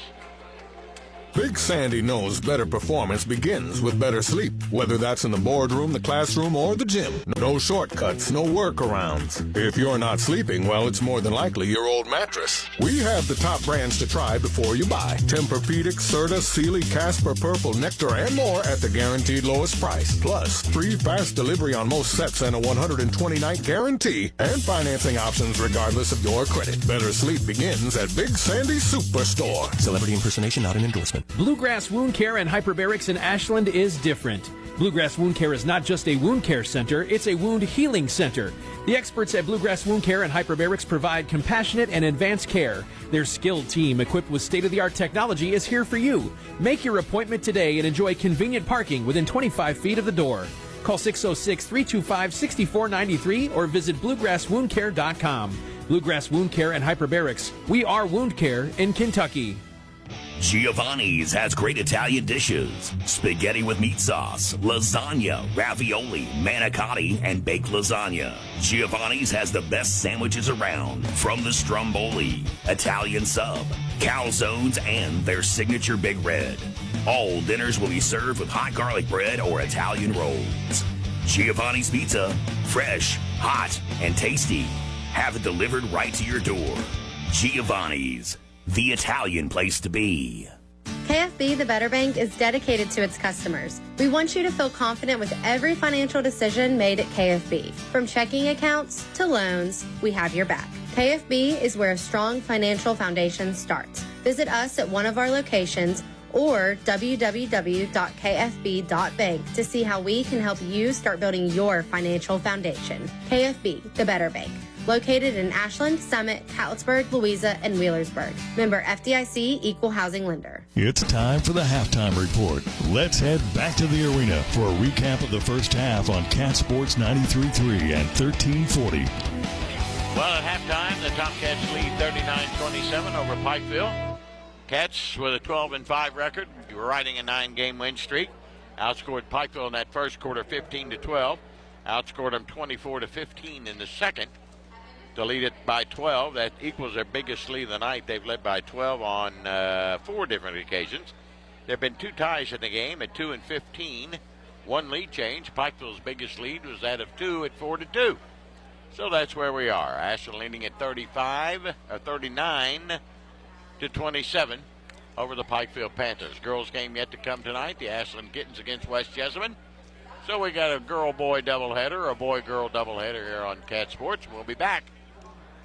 Big Sandy knows better performance begins with better sleep, whether that's in the boardroom, the classroom, or the gym. No shortcuts, no workarounds. If you're not sleeping, well, it's more than likely your old mattress. We have the top brands to try before you buy. Tempur-Pedic, Serta, Sealy, Casper, Purple, Nectar, and more at the guaranteed lowest price. Plus, free fast delivery on most sets and a 120-night guarantee, and financing options regardless of your credit. Better sleep begins at Big Sandy Superstore. Celebrity impersonation not an endorsement. Bluegrass Wound Care and Hyperbarics in Ashland is different. Bluegrass Wound Care is not just a wound care center, it's a wound healing center. The experts at Bluegrass Wound Care and Hyperbarics provide compassionate and advanced care. Their skilled team, equipped with state-of-the-art technology, is here for you. Make your appointment today and enjoy convenient parking within 25 feet of the door. Call 606-325-6493 or visit bluegrasswoundcare.com. Bluegrass Wound Care and Hyperbarics. We are wound care in Kentucky. Giovanni's has great Italian dishes. Spaghetti with meat sauce, lasagna, ravioli, manicotti, and baked lasagna. Giovanni's has the best sandwiches around, from the stromboli, Italian sub, calzones, and their signature Big Red. All dinners will be served with hot garlic bread or Italian rolls. Giovanni's Pizza, fresh, hot, and tasty. Have it delivered right to your door. Giovanni's, the Italian place to be. KFB, the Better Bank, is dedicated to its customers. We want you to feel confident with every financial decision made at KFB. From checking accounts to loans, we have your back. KFB is where a strong financial foundation starts. Visit us at one of our locations or www.kfb.bank to see how we can help you start building your financial foundation. KFB, the Better Bank. Located in Ashland, Summit, Catlettsburg, Louisa, and Wheelersburg. Member FDIC, Equal Housing Lender. It's time for the halftime report. Let's head back to the arena for a recap of the first half on Cat Sports 93.3 and 1340. Well, at halftime, the Tomcats lead 39-27 over Pikeville. Cats with a 12-5 record, riding a 9-game win streak. Outscored Pikeville in that first quarter 15-12. Outscored them 24-15 in the second to lead it by 12. That equals their biggest lead of the night. They've led by 12 on 4 different occasions. There have been 2 ties in the game at 2 and 15. 1 lead change. Pikeville's biggest lead was that of 2 at 4-2. So that's where we are. Ashland leading at 39-27 over the Pikeville Panthers. Girls game yet to come tonight. The Ashland Kittens against West Jessamine. So we got a girl-boy doubleheader, a boy-girl doubleheader here on Cat Sports. We'll be back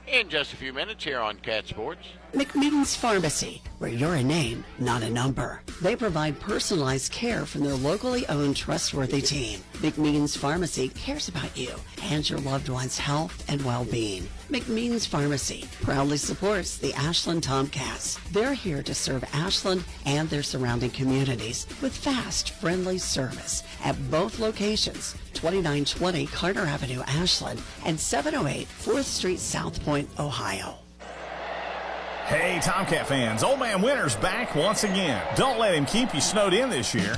in just a few minutes here on Cat Sports. McMeans Pharmacy, where you're a name, not a number. They provide personalized care from their locally owned, trustworthy team. McMeans Pharmacy cares about you and your loved one's health and well-being. McMeans Pharmacy proudly supports the Ashland Tomcats. They're here to serve Ashland and their surrounding communities with fast, friendly service at both locations, 2920 Carter Avenue, Ashland, and 708 4th Street, South Point, Ohio. Hey, Tomcat fans, Old Man Winter's back once again. Don't let him keep you snowed in this year.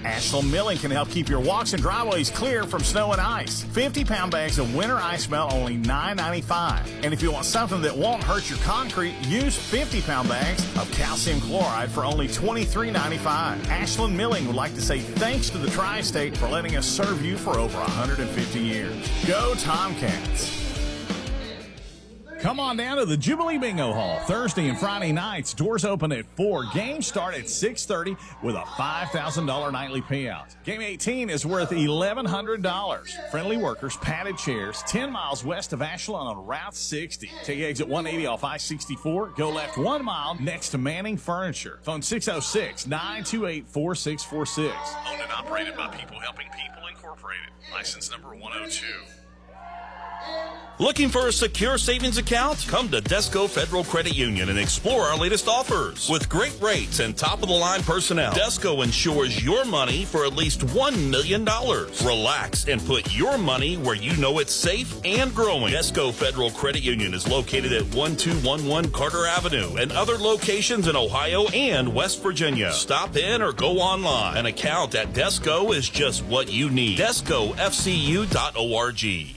Ashland Milling can help keep your walks and driveways clear from snow and ice. 50-pound bags of winter ice melt only $9.95. And if you want something that won't hurt your concrete, use 50-pound bags of calcium chloride for only $23.95. Ashland Milling would like to say thanks to the Tri-State for letting us serve you for over 150 years. Go Tomcats! Come on down to the Jubilee Bingo Hall. Thursday and Friday nights, doors open at 4. Games start at 6:30 with a $5,000 nightly payout. Game 18 is worth $1,100. Friendly workers, padded chairs, 10 miles west of Ashland on Route 60. Take exit 180 off I-64. Go left 1 mile next to Manning Furniture. Phone 606-928-4646. Owned and operated by People Helping People Incorporated. License number 102. Looking for a secure savings account? Come to Desco Federal Credit Union and explore our latest offers. With great rates and top-of-the-line personnel, Desco insures your money for at least $1 million. Relax and put your money where you know it's safe and growing. Desco Federal Credit Union is located at 1211 Carter Avenue and other locations in Ohio and West Virginia. Stop in or go online. An account at Desco is just what you need. DescoFCU.org.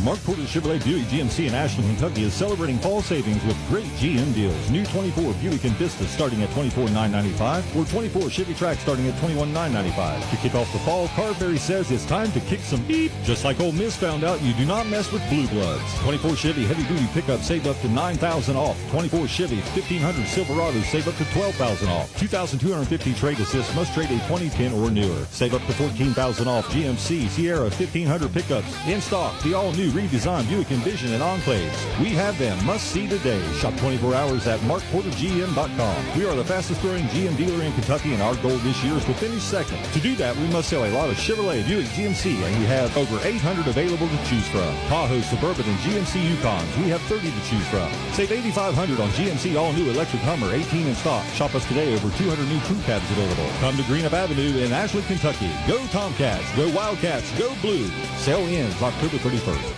Mark Porter Chevrolet Buick GMC in Ashland, Kentucky is celebrating fall savings with great GM deals. New 24 Buick Envista starting at $24,995 or 24 Chevy Trax starting at $21,995. To kick off the fall, Carberry says it's time to kick some beep. Just like Ole Miss found out, you do not mess with blue bloods. 24 Chevy heavy-duty pickup save up to $9,000 off. 24 Chevy 1500 Silverado save up to $12,000 off. 2,250 trade assist must trade a 2010 or newer. Save up to $14,000 off. GMC Sierra 1500 pickups in stock. The all-new redesigned Buick Envision and Enclaves. We have them. Must see today. Shop 24 hours at markportergm.com. We are the fastest growing GM dealer in Kentucky, and our goal this year is to finish second. To do that, we must sell a lot of Chevrolet, Buick, GMC, and we have over 800 available to choose from. Tahoe, Suburban, and GMC Yukons. We have 30 to choose from. Save $8,500 on GMC all-new electric Hummer, 18 in stock. Shop us today. Over 200 new crew cabs available. Come to Greenup Avenue in Ashland, Kentucky. Go Tomcats. Go Wildcats. Go Blue. Sale ends October 31st.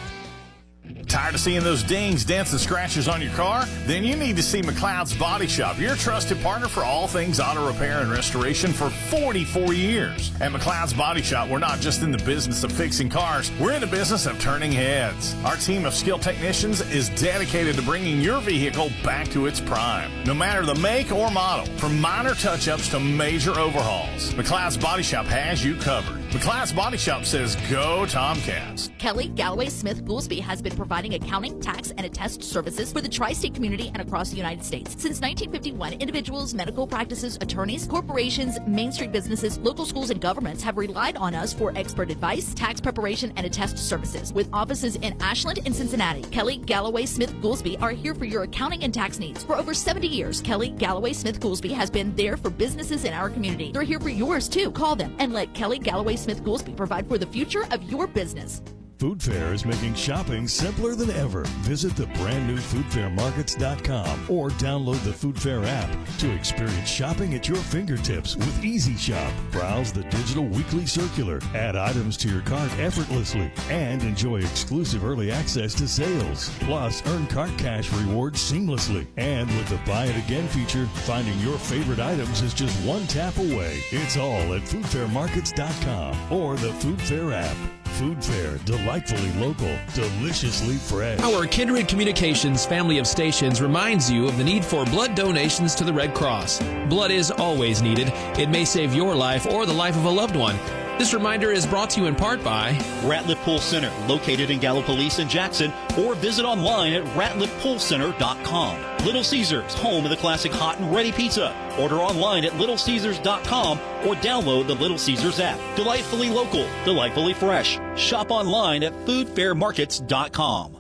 Tired of seeing those dings, dents, and scratches on your car? Then you need to see McLeod's Body Shop, your trusted partner for all things auto repair and restoration for 44 years. At McLeod's Body Shop, we're not just in the business of fixing cars, we're in the business of turning heads. Our team of skilled technicians is dedicated to bringing your vehicle back to its prime. No matter the make or model, from minor touch-ups to major overhauls, McLeod's Body Shop has you covered. McLeod's Body Shop says, go Tomcats. Kelly Galloway Smith Goolsby has been providing accounting, tax, and attest services for the tri-state community and across the United States. Since 1951, individuals, medical practices, attorneys, corporations, Main Street businesses, local schools, and governments have relied on us for expert advice, tax preparation, and attest services. With offices in Ashland and Cincinnati, Kelly Galloway Smith Goolsby are here for your accounting and tax needs. For over 70 years, Kelly Galloway Smith Goolsby has been there for businesses in our community. They're here for yours too. Call them and let Kelly Galloway Smith Goolsby provide for the future of your business. Food Fair is making shopping simpler than ever. Visit the brand new foodfairmarkets.com or download the Food Fair app to experience shopping at your fingertips with Easy Shop. Browse the digital weekly circular, add items to your cart effortlessly, and enjoy exclusive early access to sales. Plus, earn cart cash rewards seamlessly. And with the Buy It Again feature, finding your favorite items is just one tap away. It's all at foodfairmarkets.com or the Food Fair app. Food Fair, delightfully local, deliciously fresh. Our Kindred Communications family of stations reminds you of the need for blood donations to the Red Cross. Blood is always needed. It may save your life or the life of a loved one. This reminder is brought to you in part by Ratliff Pool Center, located in Gallipolis and Jackson, or visit online at ratliffpoolcenter.com. Little Caesars, home of the classic hot and ready pizza. Order online at littlecaesars.com or download the Little Caesars app. Delightfully local, delightfully fresh. Shop online at foodfairmarkets.com.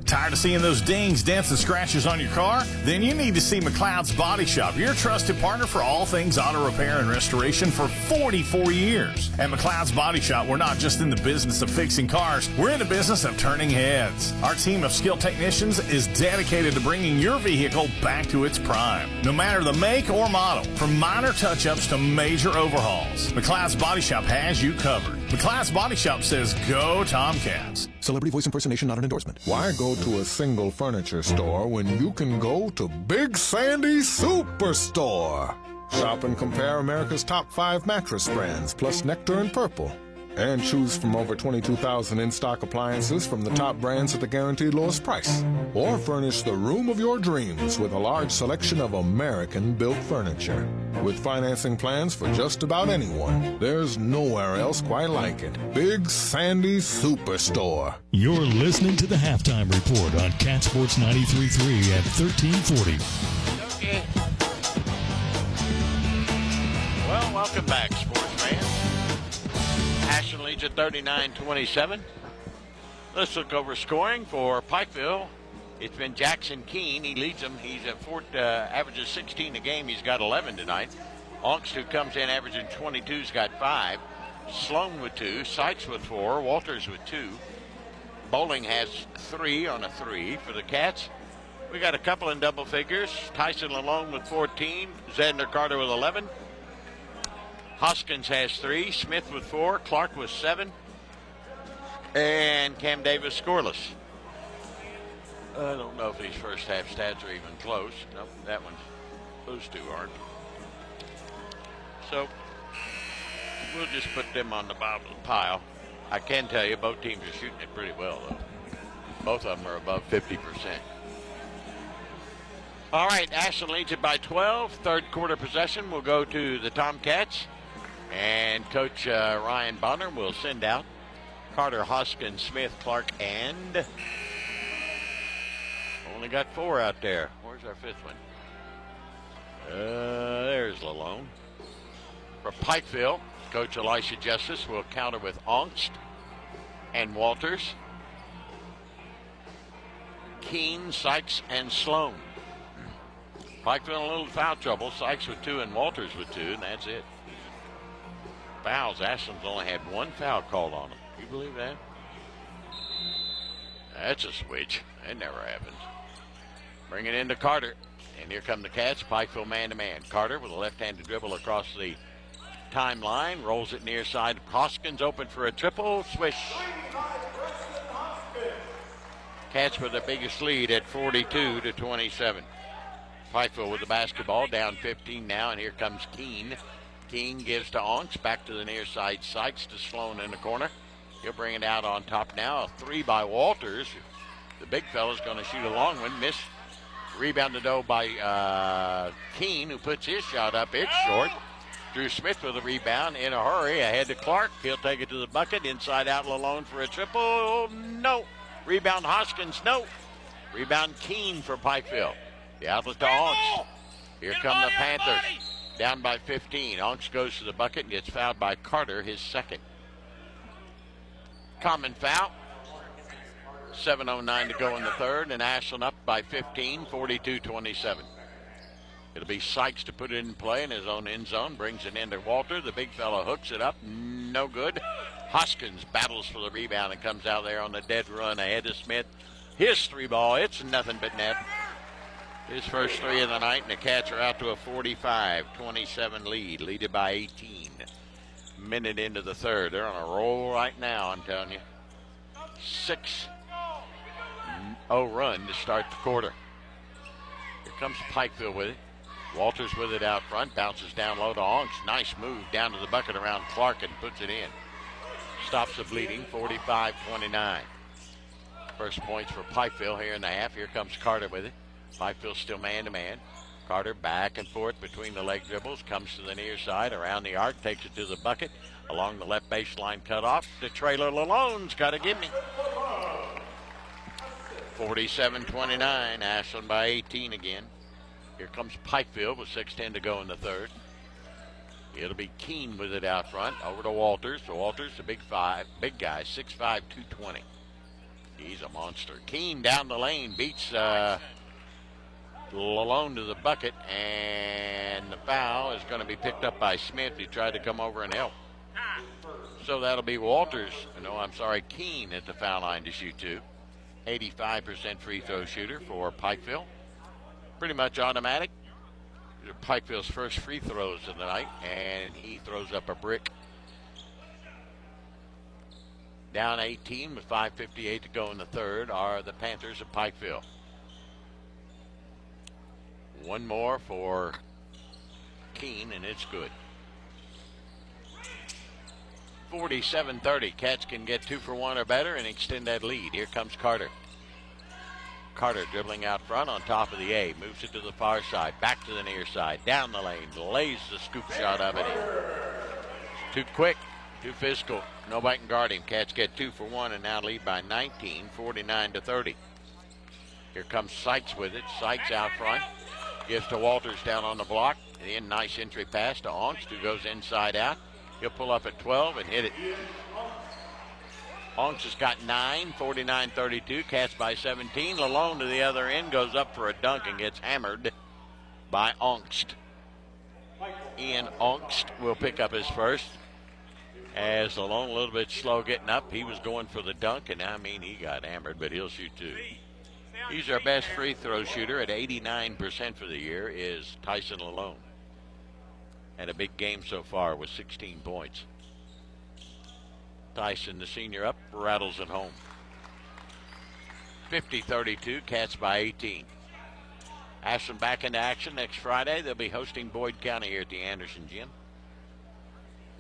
Tired of seeing those dings, dents, and scratches on your car? Then you need to see McLeod's Body Shop, your trusted partner for all things auto repair and restoration for 44 years. At McLeod's Body Shop, we're not just in the business of fixing cars, we're in the business of turning heads. Our team of skilled technicians is dedicated to bringing your vehicle back to its prime. No matter the make or model, from minor touch-ups to major overhauls, McLeod's Body Shop has you covered. McLeod's Body Shop says, go Tomcats. Celebrity voice impersonation not an endorsement. Why go to a single furniture store when you can go to Big Sandy Superstore? Shop and compare America's top 5 mattress brands, plus Nectar and Purple. And choose from over 22,000 in-stock appliances from the top brands at the guaranteed lowest price. Or furnish the room of your dreams with a large selection of American-built furniture. With financing plans for just about anyone, there's nowhere else quite like it. Big Sandy Superstore. You're listening to the Halftime Report on Cat Sports 93.3 at 1340. Okay. Well, welcome back, sports fans. Ashland leads at 39-27. Let's look over scoring for Pikeville. It's been Jackson Keene. He leads them. He's at averages 16 a game. He's got 11 tonight. Onks, who comes in averaging 22, has got 5. Sloan with 2. Sykes with 4. Walters with 2. Bowling has 3 on a 3 for the Cats. We got a couple in double figures. Tyson Lalone with 14. Xander Carter with 11. Hoskins has 3, Smith with 4, Clark with 7, and Cam Davis scoreless. I don't know if these first half stats are even close. Nope, those two aren't. So we'll just put them on the bottom of the pile. I can tell you both teams are shooting it pretty well, though. Both of them are above 50%. All right, Ashland leads it by 12. Third quarter possession will go to the Tomcats. And Coach Ryan Bonner will send out Carter, Hoskins, Smith, Clark, and only got 4 out there. Where's our 5th one? There's Lalone. For Pikeville, Coach Elisha Justice will counter with Ongst and Walters, Keene, Sykes, and Sloan. Pikeville in a little foul trouble. Sykes with 2 and Walters with 2, and that's it. Fouls. Ashland's only had 1 foul called on them. You believe that? That's a switch. That never happens. Bring it into Carter. And here come the Cats. Pikeville man-to-man. Carter with a left-handed dribble across the timeline. Rolls it near side. Hoskins open for a triple. Swish. Cats with the biggest lead at 42-27. Pikeville with the basketball. Down 15 now. And here comes Keene. Keene gives to Onks. Back to the near side. Sykes to Sloan in the corner. He'll bring it out on top now. A 3 by Walters. The big fella's going to shoot a long one. Miss. Rebounded though by Keene, who puts his shot up. It's short. Drew Smith with a rebound in a hurry. Ahead to Clark. He'll take it to the bucket. Inside out Lalone for a triple. No. Rebound Hoskins. No. Rebound Keene for Pikeville. The outlet to Onks. Here come the Panthers. Down by 15. Onks goes to the bucket and gets fouled by Carter, his second. Common foul. 7:09 to go in the third, and Ashland up by 15, 42-27. It'll be Sykes to put it in play in his own end zone. Brings it into Walter. The big fella hooks it up. No good. Hoskins battles for the rebound and comes out there on the dead run ahead of Smith. His 3 ball. It's nothing but net. His first 3 of the night, and the Cats are out to a 45-27 lead, leaded by 18. Minute into the third. They're on a roll right now, I'm telling you. 6-0 run to start the quarter. Here comes Pikeville with it. Walters with it out front. Bounces down low to Onks. Nice move down to the bucket around Clark and puts it in. Stops the bleeding. 45-29. First points for Pikeville here in the half. Here comes Carter with it. Pikeville still man-to-man. Carter back and forth between the leg dribbles. Comes to the near side. Around the arc. Takes it to the bucket. Along the left baseline cutoff. The trailer Lalone's got to give me. 47-29. Ashland by 18 again. Here comes Pikeville with 6:10 to go in the third. It'll be Keene with it out front. Over to Walters. So Walters, the big guy, 6'5", 220. He's a monster. Keene down the lane beats Lalone to the bucket, and the foul is going to be picked up by Smith. He tried to come over and help. So that'll be Walters. Keene at the foul line to shoot 2. 85% free throw shooter for Pikeville. Pretty much automatic. Pikeville's first free throws of the night, and he throws up a brick. Down 18 with 5:58 to go in the third are the Panthers of Pikeville. One more for Keene, and it's good. 47-30. Cats can get 2 for 1 or better and extend that lead. Here comes Carter. Carter dribbling out front on top of the A. Moves it to the far side. Back to the near side. Down the lane. Lays the scoop shot of it in. Too quick. Too physical. Nobody can guard him. Cats get 2 for 1 and now lead by 19, 49-30. Here comes Sykes with it. Sykes out front. Gives to Walters down on the block. And then nice entry pass to Ongst, who goes inside out. He'll pull up at 12 and hit it. Ongst has got 9, 49-32. Cats by 17. Lalone to the other end goes up for a dunk and gets hammered by Ongst. Ian Ongst will pick up his first. As Lalone a little bit slow getting up. He was going for the dunk, and he got hammered, but he'll shoot 2. He's our best free throw shooter at 89% for the year is Tyson Lalone. And a big game so far with 16 points. Tyson, the senior, up, rattles it home. 50-32, Cats by 18. Ashland back into action next Friday. They'll be hosting Boyd County here at the Anderson Gym.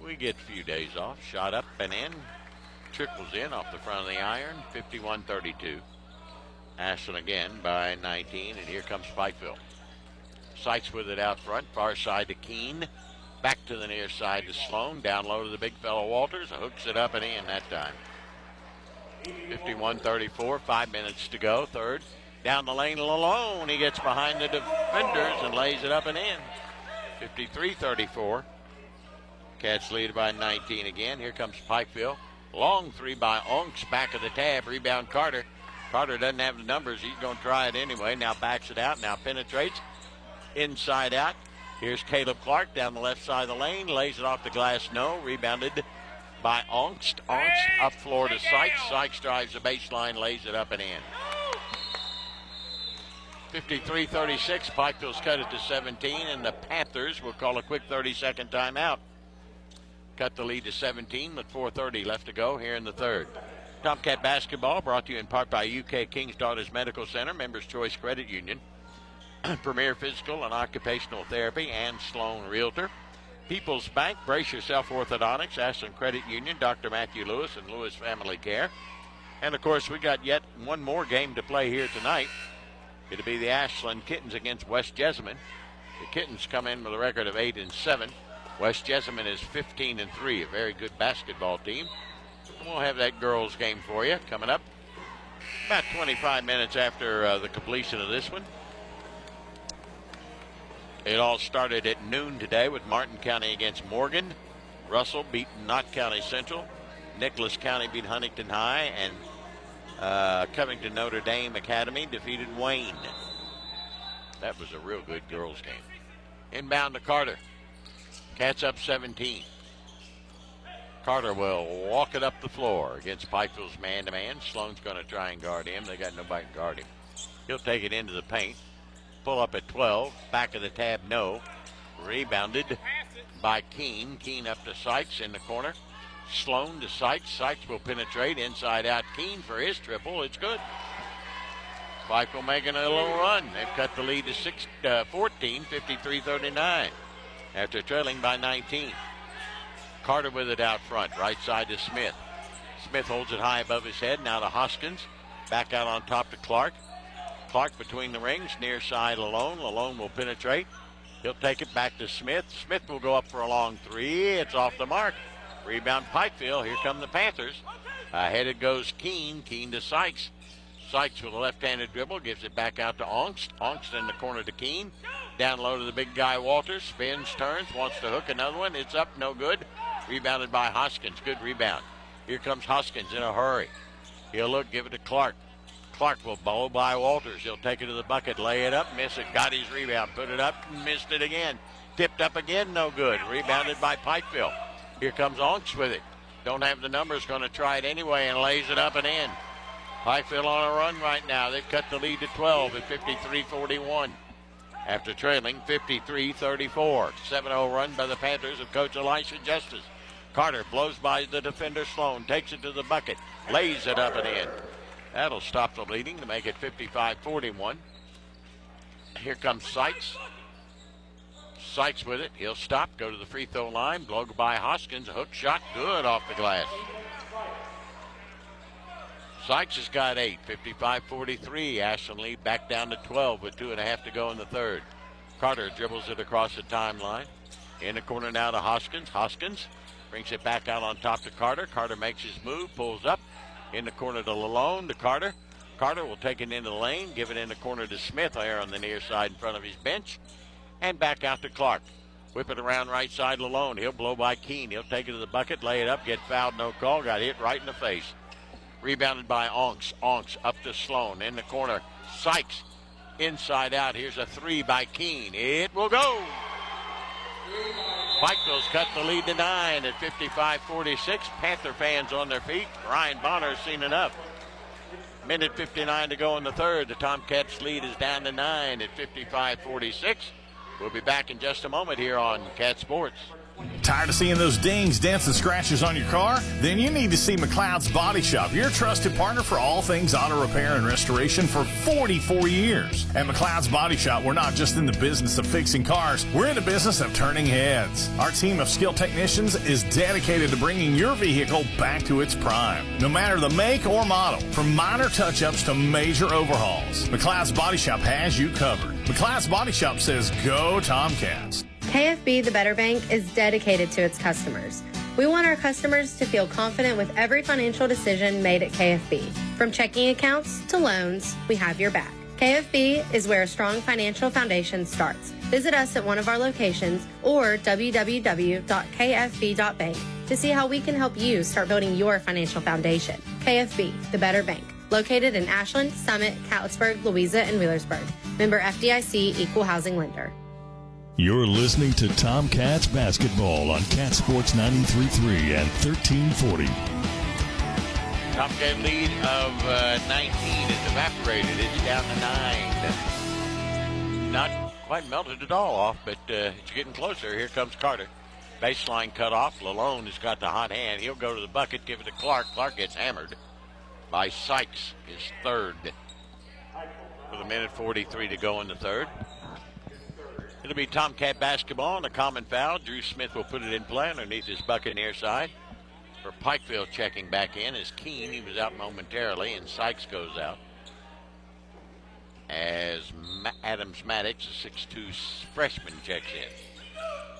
We get a few days off. Shot up and in. Trickles in off the front of the iron. 51-32. Ashland again by 19, and here comes Pikeville. Sykes with it out front, far side to Keene. Back to the near side to Sloan. Down low to the big fellow Walters. Hooks it up and in that time. 51-34, 5 minutes to go. Third. Down the lane alone. He gets behind the defenders and lays it up and in. 53-34. Cats lead by 19 again. Here comes Pikeville. Long three by Onks. Back of the tab. Rebound Carter. Carter doesn't have the numbers. He's going to try it anyway. Now backs it out. Now penetrates. Inside out. Here's Caleb Clark down the left side of the lane. Lays it off the glass. No. Rebounded by Onks. Onks up floor to Sykes. Sykes drives the baseline. Lays it up and in. 53-36. Pikeville's cut it to 17. And the Panthers will call a quick 30-second timeout. Cut the lead to 17 with 4:30 left to go here in the third. Tomcat basketball brought to you in part by UK King's Daughters Medical Center, Members Choice Credit Union, Premier Physical and Occupational Therapy, and Sloan Realtor. People's Bank, Brace Yourself Orthodontics, Ashland Credit Union, Dr. Matthew Lewis, and Lewis Family Care. And, of course, we got yet one more game to play here tonight. It'll be the Ashland Kittens against West Jessamine. The Kittens come in with a record of 8-7. West Jessamine is 15-3, a very good basketball team. And we'll have that girls game for you coming up about 25 minutes after the completion of this one. It all started at noon today with Martin County against Morgan. Russell beat Knott County Central. Nicholas County beat Huntington High. And Covington Notre Dame Academy defeated Wayne. That was a real good girls game. Inbound to Carter. Cats up 17. Carter will walk it up the floor against Pikeville's man-to-man. Sloan's going to try and guard him. They got nobody to guard him. He'll take it into the paint. Pull up at 12. Back of the tab, no. Rebounded by Keene. Keene up to Sykes in the corner. Sloan to Sykes. Sykes will penetrate inside out. Keene for his triple. It's good. Pikeville making a little run. They've cut the lead to 14, 53-39. After trailing by 19. Carter with it out front. Right side to Smith. Smith holds it high above his head. Now to Hoskins. Back out on top to Clark. Clark between the rings. Near side Lalone. Lalone will penetrate. He'll take it back to Smith. Smith will go up for a long three. It's off the mark. Rebound Pikeville. Here come the Panthers. Headed goes Keene. Keene to Sykes. Sykes with a left-handed dribble. Gives it back out to Onks. Onks in the corner to Keene. Down low to the big guy Walters. Spins, turns, wants to hook another one. It's up, no good. Rebounded by Hoskins. Good rebound. Here comes Hoskins in a hurry. He'll look, give it to Clark. Clark will bowl by Walters. He'll take it to the bucket, lay it up, miss it. Got his rebound, put it up, missed it again. Tipped up again, no good. Rebounded by Pikeville. Here comes Onks with it. Don't have the numbers, going to try it anyway and lays it up and in. Pikeville on a run right now. They've cut the lead to 12 at 53-41. After trailing 53-34. 7-0 run by the Panthers of Coach Elisha Justice. Carter blows by the defender Sloan, takes it to the bucket, lays it up and in. That'll stop the bleeding to make it 55-41. Here comes Sykes. Sykes with it. He'll stop, go to the free throw line, blow by Hoskins. A hook shot, good off the glass. Sykes has got 8, 55-43. Ashland lead back down to 12 with 2.5 to go in the third. Carter dribbles it across the timeline. In the corner now to Hoskins. Hoskins brings it back out on top to Carter. Carter makes his move, pulls up. In the corner to Lalone to Carter. Carter will take it into the lane, give it in the corner to Smith there on the near side in front of his bench. And back out to Clark. Whip it around right side Lalone. He'll blow by Keene. He'll take it to the bucket, lay it up, get fouled, no call. Got hit right in the face. Rebounded by Onks. Onks up to Sloan. In the corner, Sykes. Inside out. Here's a three by Keene. It will go. Pikeville's cut the lead to 9 at 55-46. Panther fans on their feet. Ryan Bonner's seen enough. Minute 59 to go in the third. The Tomcats lead is down to 9 at 55-46. We'll be back in just a moment here on Cat Sports. Tired of seeing those dings, dents, and scratches on your car? Then you need to see McLeod's Body Shop, your trusted partner for all things auto repair and restoration for 44 years. At McLeod's Body Shop, we're not just in the business of fixing cars, we're in the business of turning heads. Our team of skilled technicians is dedicated to bringing your vehicle back to its prime. No matter the make or model, from minor touch-ups to major overhauls, McLeod's Body Shop has you covered. McLeod's Body Shop says, go Tomcats. KFB, the Better Bank, is dedicated to its customers. We want our customers to feel confident with every financial decision made at KFB. From checking accounts to loans, we have your back. KFB is where a strong financial foundation starts. Visit us at one of our locations or www.kfb.bank to see how we can help you start building your financial foundation. KFB, the Better Bank, located in Ashland, Summit, Catlettsburg, Louisa, and Wheelersburg. Member FDIC, Equal Housing Lender. You're listening to Tomcats basketball on Cat Sports 93.3 and 1340. Tomcat lead of 19 is evaporated. It's down to 9. Not quite melted at all off, but it's getting closer. Here comes Carter. Baseline cut off. Lalone has got the hot hand. He'll go to the bucket, give it to Clark. Clark gets hammered by Sykes, his third. With a minute 43 to go in the third. It'll be Tomcat basketball and a common foul. Drew Smith will put it in play underneath his bucket near side. For Pikeville checking back in is Keene. He was out momentarily, and Sykes goes out. As Adams Maddox, a 6'2 freshman, checks in.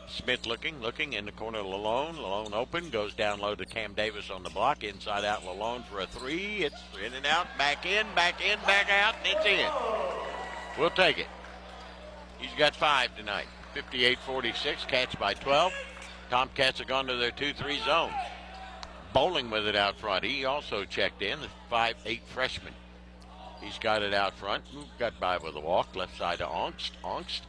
Smith looking in the corner of Lalone. Lalone open, goes down low to Cam Davis on the block. Inside out Lalone for a three. It's in and out, back in, back out, and it's in. We'll take it. He's got 5 tonight. 58-46, Cats by 12. Tomcats have gone to their 2-3 zones. Bowling with it out front. He also checked in, the 5'8 freshman. He's got it out front. Got by with a walk. Left side to Ongst. Ongst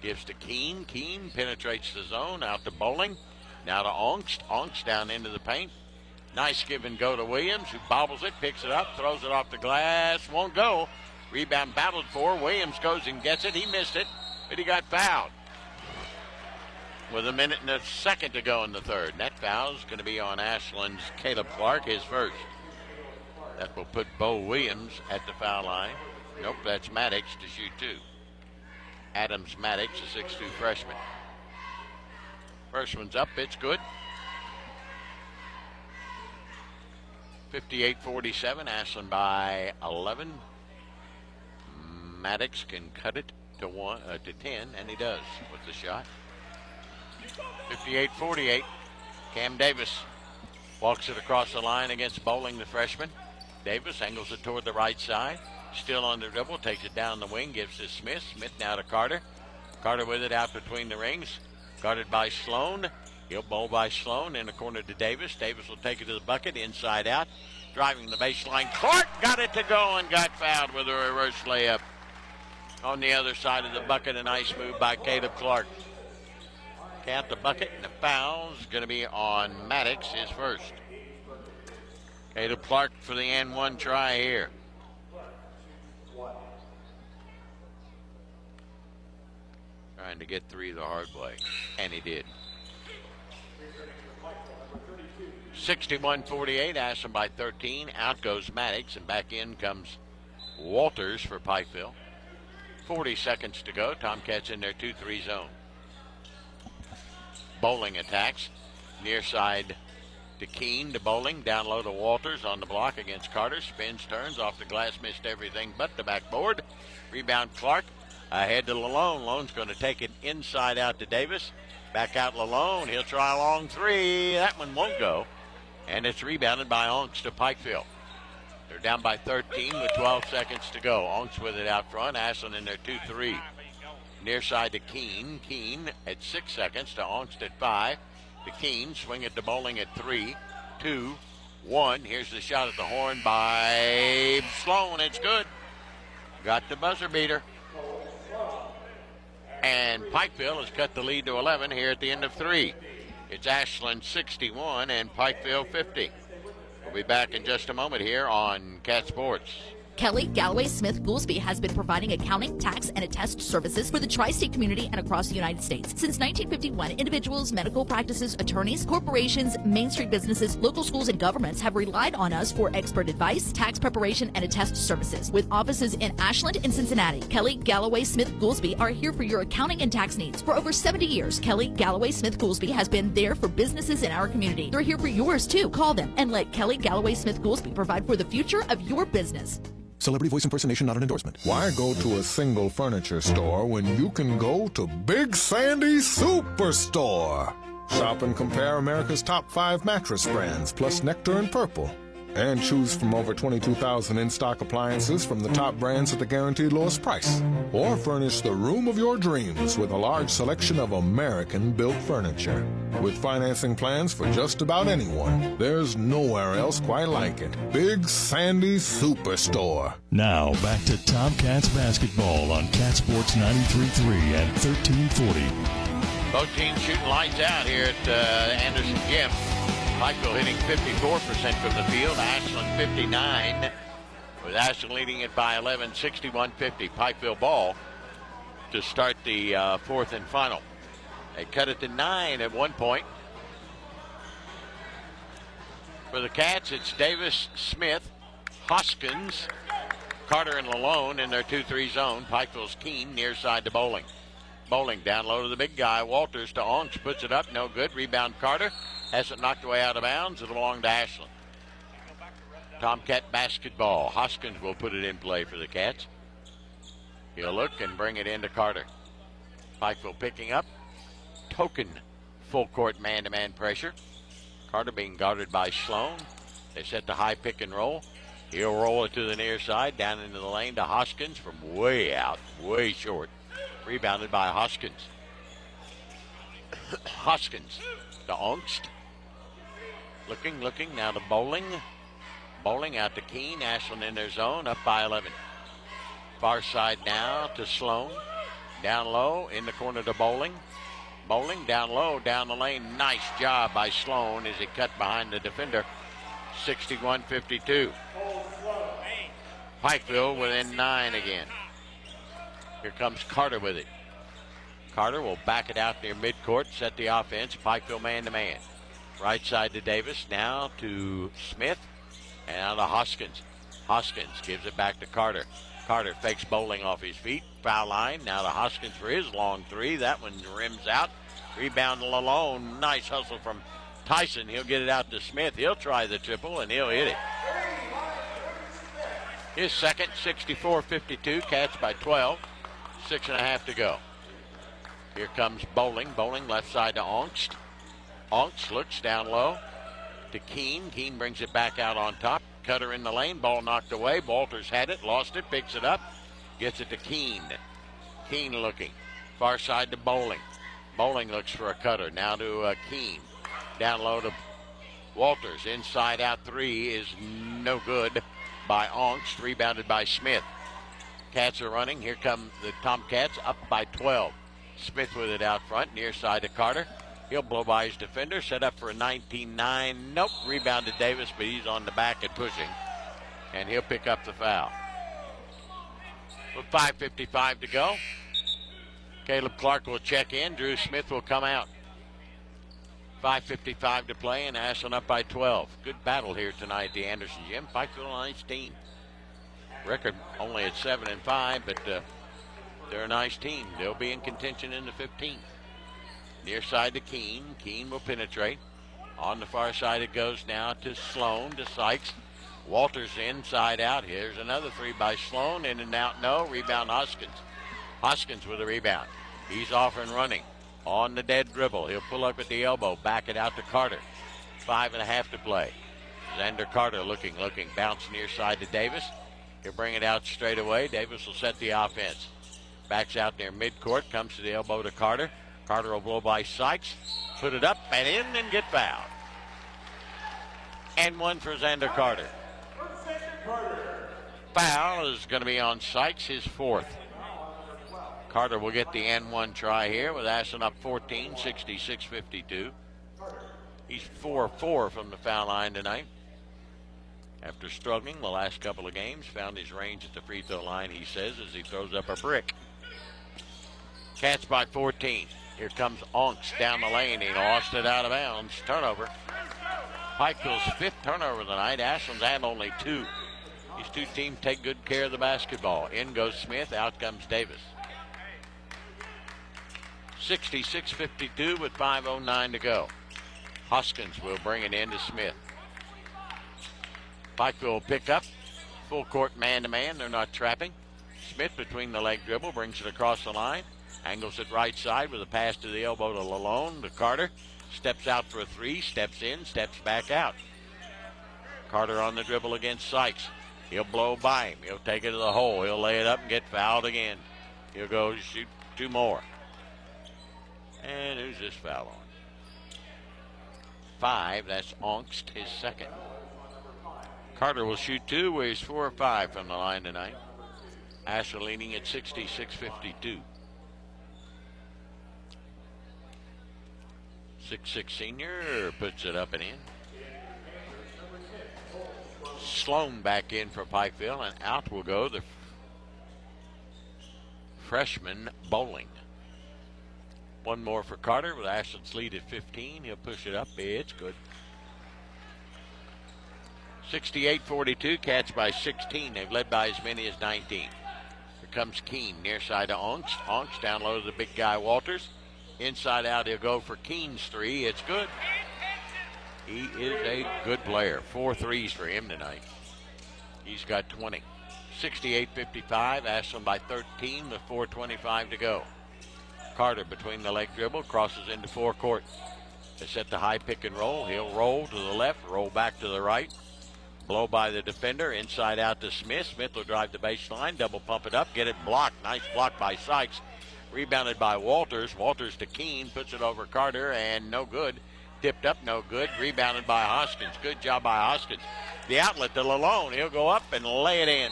gives to Keene. Keene penetrates the zone. Out to Bowling. Now to Ongst. Ongst down into the paint. Nice give and go to Williams, who bobbles it, picks it up, throws it off the glass. Won't go. Rebound battled for. Williams goes and gets it. He missed it, but he got fouled. With a minute and a second to go in the third. And that foul is going to be on Ashland's Caleb Clark, his first. That will put Bo Williams at the foul line. Nope, that's Maddox to shoot 2. Adams Maddox, a 6'2 freshman. First one's up, it's good. 58-47, Ashland by 11. Maddox can cut it to 10, and he does with the shot. 58-48. Cam Davis walks it across the line against Bowling, the freshman. Davis angles it toward the right side. Still on the dribble, takes it down the wing, gives to Smith. Smith now to Carter. Carter with it out between the rings. Guarded by Sloan. He'll bowl by Sloan in the corner to Davis. Davis will take it to the bucket, inside out. Driving the baseline. Clark got it to go and got fouled with a reverse layup. On the other side of the bucket, a nice move by Caleb Clark. Count the bucket, and the foul is going to be on Maddox, his first. Caleb Clark for the N1 try here. Trying to get 3 the hard way, and he did. 61-48, Ashland by 13. Out goes Maddox, and back in comes Walters for Pikeville. 40 seconds to go. Tomcats in their 2-3 zone. Bowling attacks. Near side to Keene, to Bowling. Down low to Walters on the block against Carter. Spins, turns off the glass, missed everything but the backboard. Rebound Clark. Ahead to Lalone. Lalone's going to take it inside out to Davis. Back out Lalone. He'll try a long 3. That one won't go. And it's rebounded by Onks to Pikeville. They're down by 13 with 12 seconds to go. Onks with it out front. Ashland in their 2-3. Near side to Keene. Keene at 6 seconds to Onks at 5. To Keene. Swing it to Bowling at 3, 2, 1. Here's the shot at the horn by Sloan. It's good. Got the buzzer beater. And Pikeville has cut the lead to 11 here at the end of 3. It's Ashland 61 and Pikeville 50. We'll be back in just a moment here on Cat Sports. Kelly Galloway Smith Goolsby has been providing accounting, tax, and attest services for the tri-state community and across the United States. Since 1951, individuals, medical practices, attorneys, corporations, Main Street businesses, local schools, and governments have relied on us for expert advice, tax preparation, and attest services. With offices in Ashland and Cincinnati, Kelly Galloway Smith Goolsby are here for your accounting and tax needs. For over 70 years, Kelly Galloway Smith Goolsby has been there for businesses in our community. They're here for yours too. Call them and let Kelly Galloway Smith Goolsby provide for the future of your business. Celebrity voice impersonation not an endorsement. Why go to a single furniture store when you can go to Big Sandy Superstore? Shop and compare America's top 5 mattress brands, plus Nectar and Purple. And choose from over 22,000 in-stock appliances from the top brands at the guaranteed lowest price. Or furnish the room of your dreams with a large selection of American-built furniture. With financing plans for just about anyone, there's nowhere else quite like it. Big Sandy Superstore. Now, back to Tomcats basketball on Cat Sports 93.3 and 1340. Both teams shooting lights out here at Anderson Gym. Pikeville hitting 54% from the field. Ashland 59, with Ashland leading it by 11, 61-50. Pikeville ball to start the fourth and final. They cut it to 9 at one point. For the Cats, it's Davis, Smith, Hoskins, Carter, and Lalone in their 2-3 zone. Pikeville's Keene near side to Bowling. Bowling down low to the big guy. Walters to Onks, puts it up, no good. Rebound Carter. Has it knocked away out of bounds. It belonged to Ashland. Tomcat basketball. Hoskins will put it in play for the Cats. He'll look and bring it into Carter. Pikeville picking up. Token full court man-to-man pressure. Carter being guarded by Sloan. They set the high pick and roll. He'll roll it to the near side, down into the lane to Hoskins from way out, way short. Rebounded by Hoskins. Hoskins to Ongst. Looking, now to Bowling. Bowling out to Keene. Ashland in their zone, up by 11. Far side now to Sloan. Down low, in the corner to Bowling. Bowling down low, down the lane. Nice job by Sloan as he cut behind the defender. 61-52. Pikeville within 9 again. Here comes Carter with it. Carter will back it out near midcourt, set the offense. Pikeville man-to-man. Right side to Davis, now to Smith, and now to Hoskins. Hoskins gives it back to Carter. Carter fakes Bowling off his feet. Foul line, now to Hoskins for his long 3. That one rims out. Rebound to Lalone. Nice hustle from Tyson. He'll get it out to Smith. He'll try the triple, and he'll hit it. His second, 64-52. Cats by 12. 6.5 to go. Here comes Bowling. Bowling left side to Ongst. Ongst looks down low to Keene. Keene brings it back out on top. Cutter in the lane. Ball knocked away. Walters had it. Lost it. Picks it up. Gets it to Keene. Keene looking. Far side to Bowling. Bowling looks for a cutter. Now to Keene. Down low to Walters. Inside out 3 is no good by Ongst. Rebounded by Smith. Cats are running. Here come the Tomcats up by 12. Smith with it out front, near side to Carter. He'll blow by his defender, set up for a 19-9. Nope, rebounded Davis, but he's on the back and pushing. And he'll pick up the foul. With 5:55 to go, Caleb Clark will check in. Drew Smith will come out. 5:55 to play, and Ashland up by 12. Good battle here tonight at the Anderson Gym. Pikeville, a nice team. Record only at 7-5, but they're a nice team. They'll be in contention in the 15th. Near side to Keene. Keene will penetrate. On the far side it goes now to Sloan, to Sykes. Walters inside out. Here's another 3 by Sloan. In and out, no. Rebound Hoskins. Hoskins with a rebound. He's off and running. On the dead dribble. He'll pull up at the elbow. Back it out to Carter. 5.5 to play. Xander Carter looking. Bounce near side to Davis. He'll bring it out straight away. Davis will set the offense. Backs out near midcourt. Comes to the elbow to Carter. Carter will blow by Sykes. Put it up and in and get fouled. And one for Xander Carter. Foul is going to be on Sykes, his 4th. Carter will get the N1 try here with Ashland up 14, 66-52. He's 4-4 from the foul line tonight. After struggling the last couple of games, found his range at the free throw line, he says, as he throws up a brick. Cats by 14. Here comes Onks down the lane. He lost it out of bounds. Turnover. Pikeville's 5th turnover of the night. Ashland's had only 2. These two teams take good care of the basketball. In goes Smith. Out comes Davis. 66-52 with 5:09 to go. Hoskins will bring it in to Smith. Pikeville will pick up. Full court man-to-man. They're not trapping. Smith between the leg dribble brings it across the line. Angles it right side with a pass to the elbow to Lalone. To Carter. Steps out for a 3. Steps in. Steps back out. Carter on the dribble against Sykes. He'll blow by him. He'll take it to the hole. He'll lay it up and get fouled again. He'll go shoot 2 more. And who's this foul on? 5. That's Ongst, his 2nd. Carter will shoot 2, where he's 4 or 5 from the line tonight. Ashland leading at 66-52. 6'6" senior puts it up and in. Sloan back in for Pikeville, and out will go the freshman Bowling. 1 more for Carter with Ashland's lead at 15. He'll push it up. It's good. 68-42. Cats by 16. They've led by as many as 19. Here comes Keene near side to Onks. Onks down low to the big guy Walters. Inside out he'll go for Keene's 3. It's good. He is a good player. 4 threes for him tonight. He's got 20. 68-55. Ashland by 13 with 4:25 to go. Carter between the leg dribble crosses into forecourt. They set the high pick and roll. He'll roll to the left, roll back to the right. Blow by the defender. Inside out to Smith. Smith will drive the baseline. Double pump it up. Get it blocked. Nice block by Sykes. Rebounded by Walters. Walters to Keene. Puts it over Carter and no good. Tipped up, no good. Rebounded by Hoskins. Good job by Hoskins. The outlet to Lalone. He'll go up and lay it in.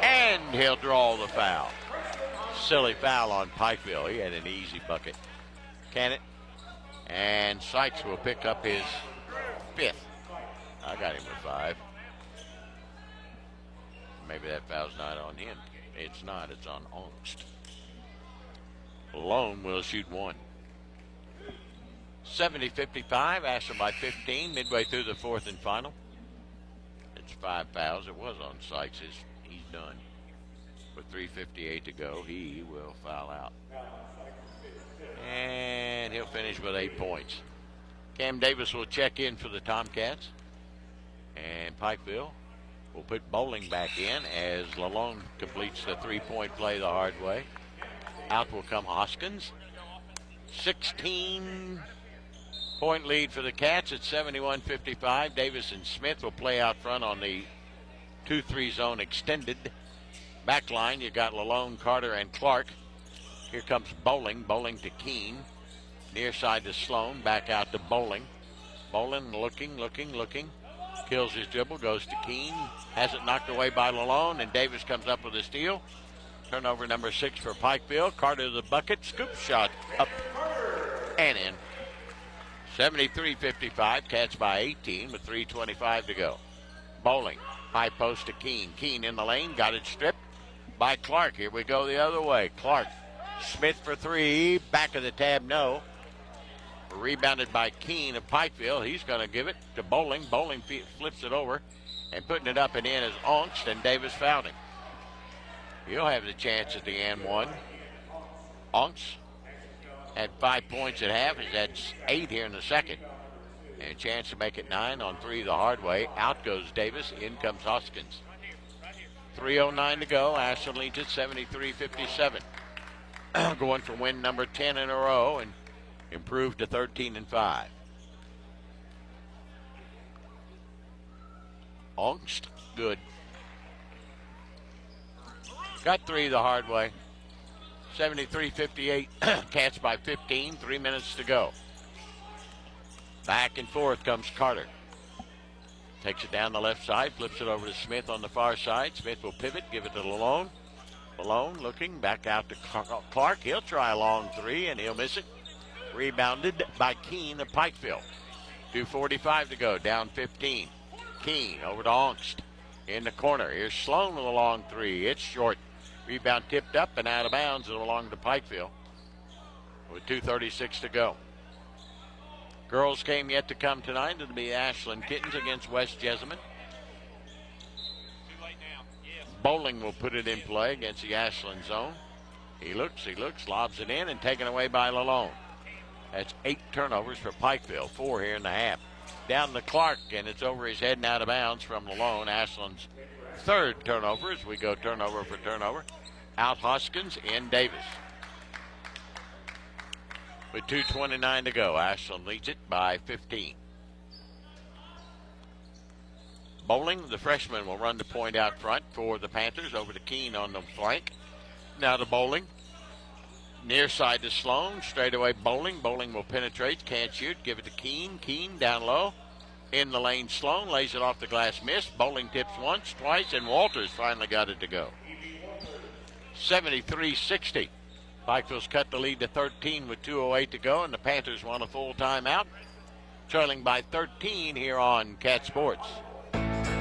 And he'll draw the foul. Silly foul on Pikeville. He had an easy bucket. Can it? And Sykes will pick up his 5th. I got him with 5. Maybe that foul's not on him. It's not. It's on Ongst. Lalone will shoot 1. 70-55. Ashland by 15. Midway through the 4th and final. It's 5 fouls. It was on Sykes. He's done. With 3:58 to go, he will foul out. And he'll finish with 8 points. Cam Davis will check in for the Tomcats. And Pikeville will put Bowling back in as Lalone completes the 3-point play the hard way. Out will come Hoskins. 16-point lead for the Cats at 71-55. Davis and Smith will play out front on the 2-3 zone extended. Back line, you got Lalone, Carter, and Clark. Here comes Bowling. Bowling to Keene. Near side to Sloan. Back out to Bowling. Bowling looking. Kills his dribble. Goes to Keene. Has it knocked away by Lalone. And Davis comes up with a steal. Turnover number 6 for Pikeville. Carter to the bucket. Scoop shot up and in. 73-55. Cats by 18 with 3:25 to go. Bowling. High post to Keene. Keene in the lane. Got it stripped by Clark. Here we go the other way. Clark. Smith for 3. Back of the tab, no. Rebounded by Keene of Pikeville. He's going to give it to Bowling. Bowling flips it over and putting it up and in as Ongst, and Davis fouled him. He'll have the chance at the and 1. Ongst had 5 points at half. He's had 8 here in the second. And a chance to make it 9 on 3 the hard way. Out goes Davis. In comes Hoskins. 3:09 to go. Ashland leads at 73-57. Going for win number 10 in a row and improved to 13-5. Ongst, good. Got 3 the hard way. 73-58. Cats by 15. 3 minutes to go. Back and forth comes Carter. Takes it down the left side, flips it over to Smith on the far side. Smith will pivot, give it to Lalone. Lalone looking, back out to Clark. He'll try a long 3, and he'll miss it. Rebounded by Keene of Pikeville. 2:45 to go, down 15. Keene. Over to Ongst in the corner. Here's Sloan with a long three. It's short. Rebound tipped up and out of bounds and along to Pikeville with 2:36 to go. Girls game yet to come tonight. It'll be Ashland Kittens against West Jessamine. Bowling will put it in play against the Ashland zone. He looks, lobs it in and taken away by Lalone. That's 8 turnovers for Pikeville, 4 here in the half. Down to Clark, and it's over his head and out of bounds from Lalone. Ashland's third turnover as we go turnover for turnover. Out Hoskins, in Davis. With 2:29 to go, Ashland leads it by 15. Bowling, the freshman, will run the point out front for the Panthers. Over to Keene on the flank. Now to Bowling. Near side to Sloan. Straight away Bowling. Bowling will penetrate. Can't shoot. Give it to Keene. Keene down low. In the lane, Sloan lays it off the glass. Missed. Bowling tips once, twice, and Walters finally got it to go. 73-60. Pikeville's cut the lead to 13 with 2:08 to go, and the Panthers want a full timeout. Trailing by 13 here on Cat Sports.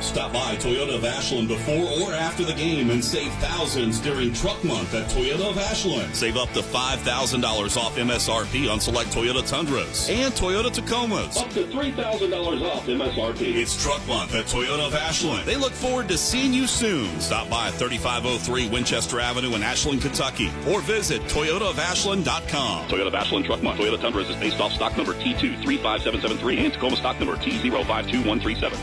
Stop by Toyota of Ashland before or after the game and save thousands during Truck Month at Toyota of Ashland. Save up to $5,000 off MSRP on select Toyota Tundras and Toyota Tacomas. Up to $3,000 off MSRP. It's Truck Month at Toyota of Ashland. They look forward to seeing you soon. Stop by 3503 Winchester Avenue in Ashland, Kentucky, or visit ToyotaofAshland.com. Toyota of Ashland Truck Month. Toyota Tundras is based off stock number T235773 and Tacoma stock number T052137.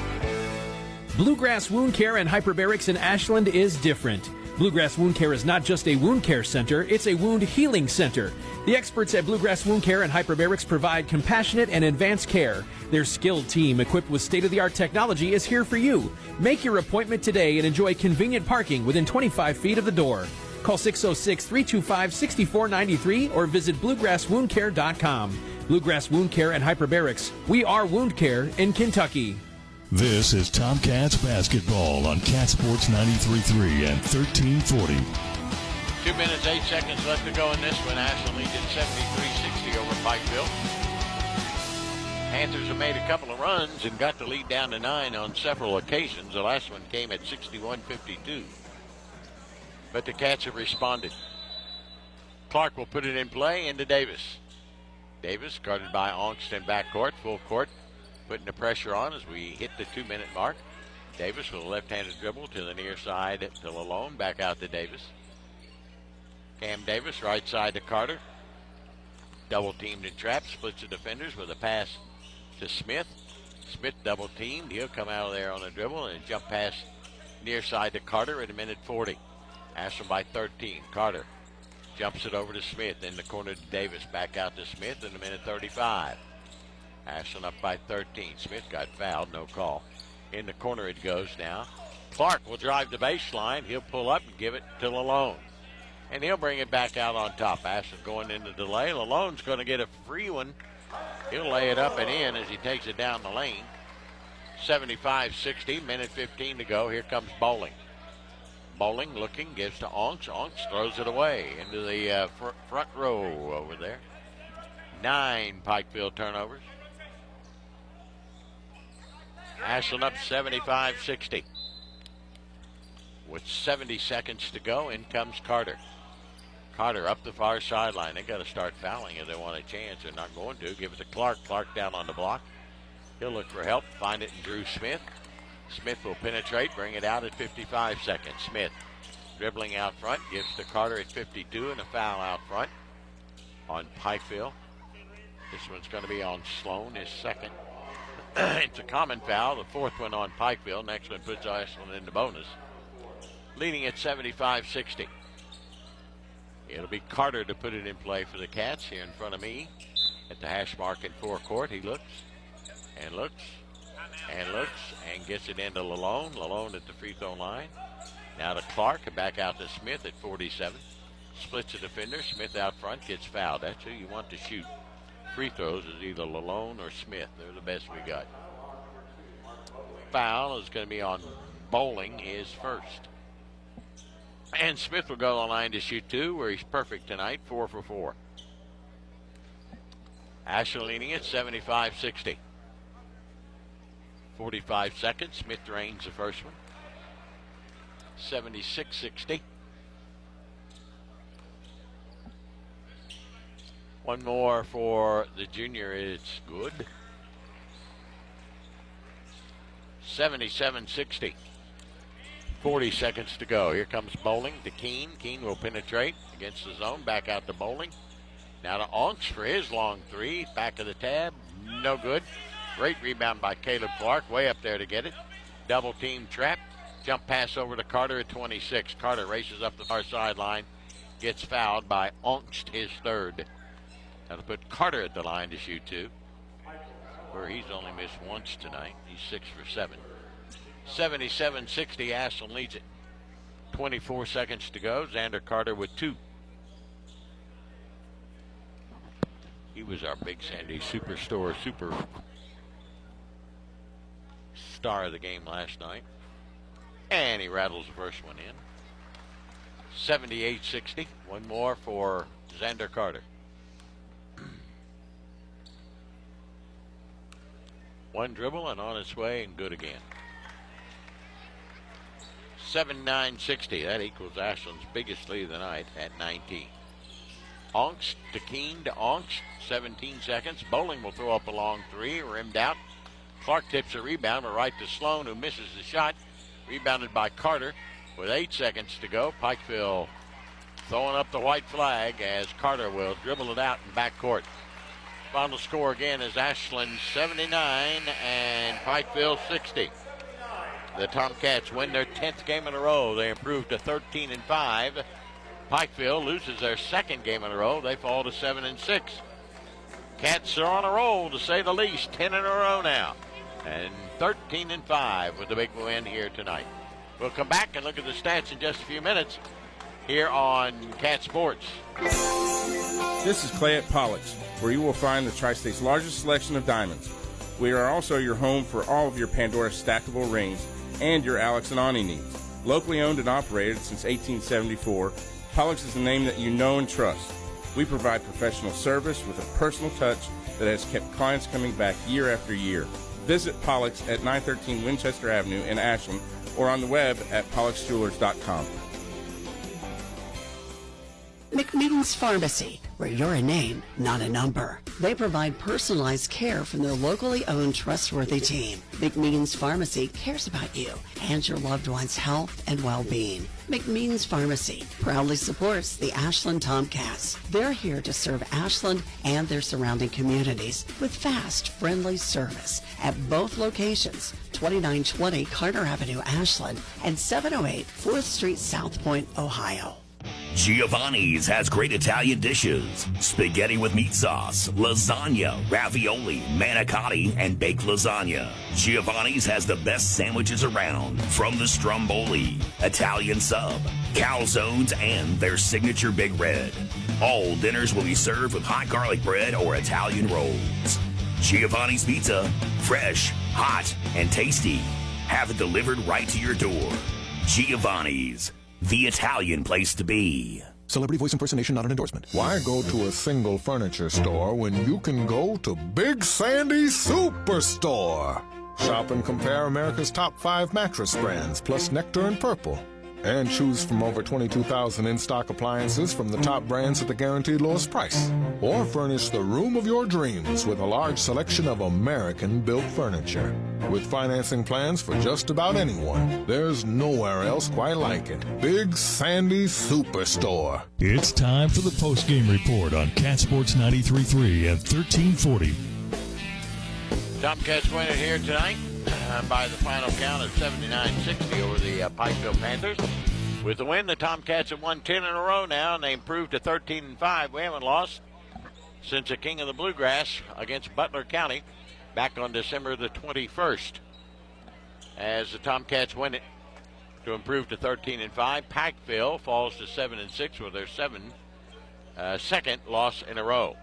Bluegrass Wound Care and Hyperbarics in Ashland is different. Bluegrass Wound Care is not just a wound care center, it's a wound healing center. The experts at Bluegrass Wound Care and Hyperbarics provide compassionate and advanced care. Their skilled team, equipped with state-of-the-art technology, is here for you. Make your appointment today and enjoy convenient parking within 25 feet of the door. Call 606-325-6493 or visit bluegrasswoundcare.com. Bluegrass Wound Care and Hyperbarics. We are wound care in Kentucky. This is Tomcats basketball on Cat Sports 93.3 and 1340. 2 minutes, 8 seconds left to go in this one. Ashland leads at 73-60 over Pikeville. Panthers have made a couple of runs and got the lead down to 9 on several occasions. The last one came at 61-52. But the Cats have responded. Clark will put it in play into Davis. Davis guarded by Ongst in backcourt, full court. Putting the pressure on as we hit the 2-minute mark. Davis with a left-handed dribble to the near side to Lalone. Back out to Davis. Cam Davis, right side to Carter. Double teamed and trapped. Splits the defenders with a pass to Smith. Smith double teamed. He'll come out of there on the dribble and jump pass near side to Carter at a minute 40. Ashland by 13. Carter jumps it over to Smith. In the corner to Davis. Back out to Smith in a minute 35. Ashland up by 13. Smith got fouled, no call. In the corner it goes now. Clark will drive the baseline. He'll pull up and give it to Lalone. And he'll bring it back out on top. Ashland going into delay. Lalone's going to get a free one. He'll lay it up and in as he takes it down the lane. 75-60, minute 15 to go. Here comes Bowling. Bowling looking, gives to Ongst. Ongst throws it away into the front row over there. 9 Pikeville turnovers. Ashland up 75-60. With 70 seconds to go, in comes Carter. Carter up the far sideline. They got to start fouling if they want a chance. They're not going to. Give it to Clark. Clark down on the block. He'll look for help. Find it in Drew Smith. Smith will penetrate. Bring it out at 55 seconds. Smith dribbling out front. Gives to Carter at 52 and a foul out front on Pikeville. This one's going to be on Sloan, his second. It's a common foul, the fourth one on Pikeville. Next one puts Ashland in the bonus. Leading at 75-60. It'll be Carter to put it in play for the Cats here in front of me at the hash mark in forecourt. He looks and looks and looks and gets it into Lalone. Lalone at the free throw line. Now to Clark and back out to Smith at 47. Splits the defender. Smith out front gets fouled. That's who you want to shoot free throws is either Lalone or Smith. They're the best we got. Foul is going to be on Bowling, his first. And Smith will go to the line to shoot 2, where he's perfect tonight, 4 for 4. Ashland leading at 75-60. 45 seconds. Smith drains the first one. 76-60. One more for the junior. It's good. 77-60. 40 seconds to go. Here comes Bowling to Keene. Keene will penetrate against the zone. Back out to Bowling. Now to Onks for his long three. Back of the tab. No good. Great rebound by Caleb Clark. Way up there to get it. Double team trap. Jump pass over to Carter at 26. Carter races up the far sideline. Gets fouled by Onks, his third. That'll put Carter at the line to shoot two, where he's only missed once tonight. He's 6 for 7. 77-60, Ashland leads it. 24 seconds to go. Xander Carter with 2. He was our Big Sandy Superstore super star of the game last night. And he rattles the first one in. 78-60. One more for Xander Carter. One dribble and on its way and good again. 79-60. That equals Ashland's biggest lead of the night at 19. Onks to Keene to Onks. 17 seconds. Bowling will throw up a long three. Rimmed out. Clark tips a rebound, but right to Sloan, who misses the shot. Rebounded by Carter with 8 seconds to go. Pikeville throwing up the white flag as Carter will dribble it out in backcourt. Final score again is Ashland 79 and Pikeville 60. The Tomcats win their 10th game in a row. They improve to 13-5. Pikeville loses their second game in a row. They fall to 7-6. Cats are on a roll, to say the least. 10 in a row now. And 13-5 with the big win here tonight. We'll come back and look at the stats in just a few minutes here on Cat Sports. This is Clay at Pollock's, where you will find the Tri-State's largest selection of diamonds. We are also your home for all of your Pandora stackable rings and your Alex and Ani needs. Locally owned and operated since 1874, Pollock's is the name that you know and trust. We provide professional service with a personal touch that has kept clients coming back year after year. Visit Pollock's at 913 Winchester Avenue in Ashland or on the web at pollocksjewelers.com. McMeans Pharmacy, where you're a name, not a number. They provide personalized care from their locally owned, trustworthy team. McMeans Pharmacy cares about you and your loved one's health and well-being. McMeans Pharmacy proudly supports the Ashland Tomcats. They're here to serve Ashland and their surrounding communities with fast, friendly service at both locations, 2920 Carter Avenue, Ashland, and 708 4th Street, South Point, Ohio. Giovanni's has great Italian dishes. Spaghetti with meat sauce, lasagna, ravioli, manicotti, and baked lasagna. Giovanni's has the best sandwiches around, from the stromboli, Italian sub, calzones, and their signature Big Red. All dinners will be served with hot garlic bread or Italian rolls. Giovanni's Pizza, fresh, hot, and tasty. Have it delivered right to your door. Giovanni's, the Italian place to be. Celebrity voice impersonation not an endorsement. Why go to a single furniture store when you can go to Big Sandy Superstore? Shop and compare America's top 5 mattress brands, plus Nectar and Purple. And choose from over 22,000 in-stock appliances from the top brands at the guaranteed lowest price. Or furnish the room of your dreams with a large selection of American-built furniture. With financing plans for just about anyone, there's nowhere else quite like it. Big Sandy Superstore. It's time for the post-game report on Cat Sports 93.3 at 1340. Tomcats win it here tonight by the final count of 79-60 over the Pikeville Panthers. With the win, the Tomcats have won 10 in a row now, and they improved to 13-5. We haven't lost since the King of the Bluegrass against Butler County back on December the 21st. As the Tomcats win it to improve to 13-5, Pikeville falls to 7-6 with their second loss in a row.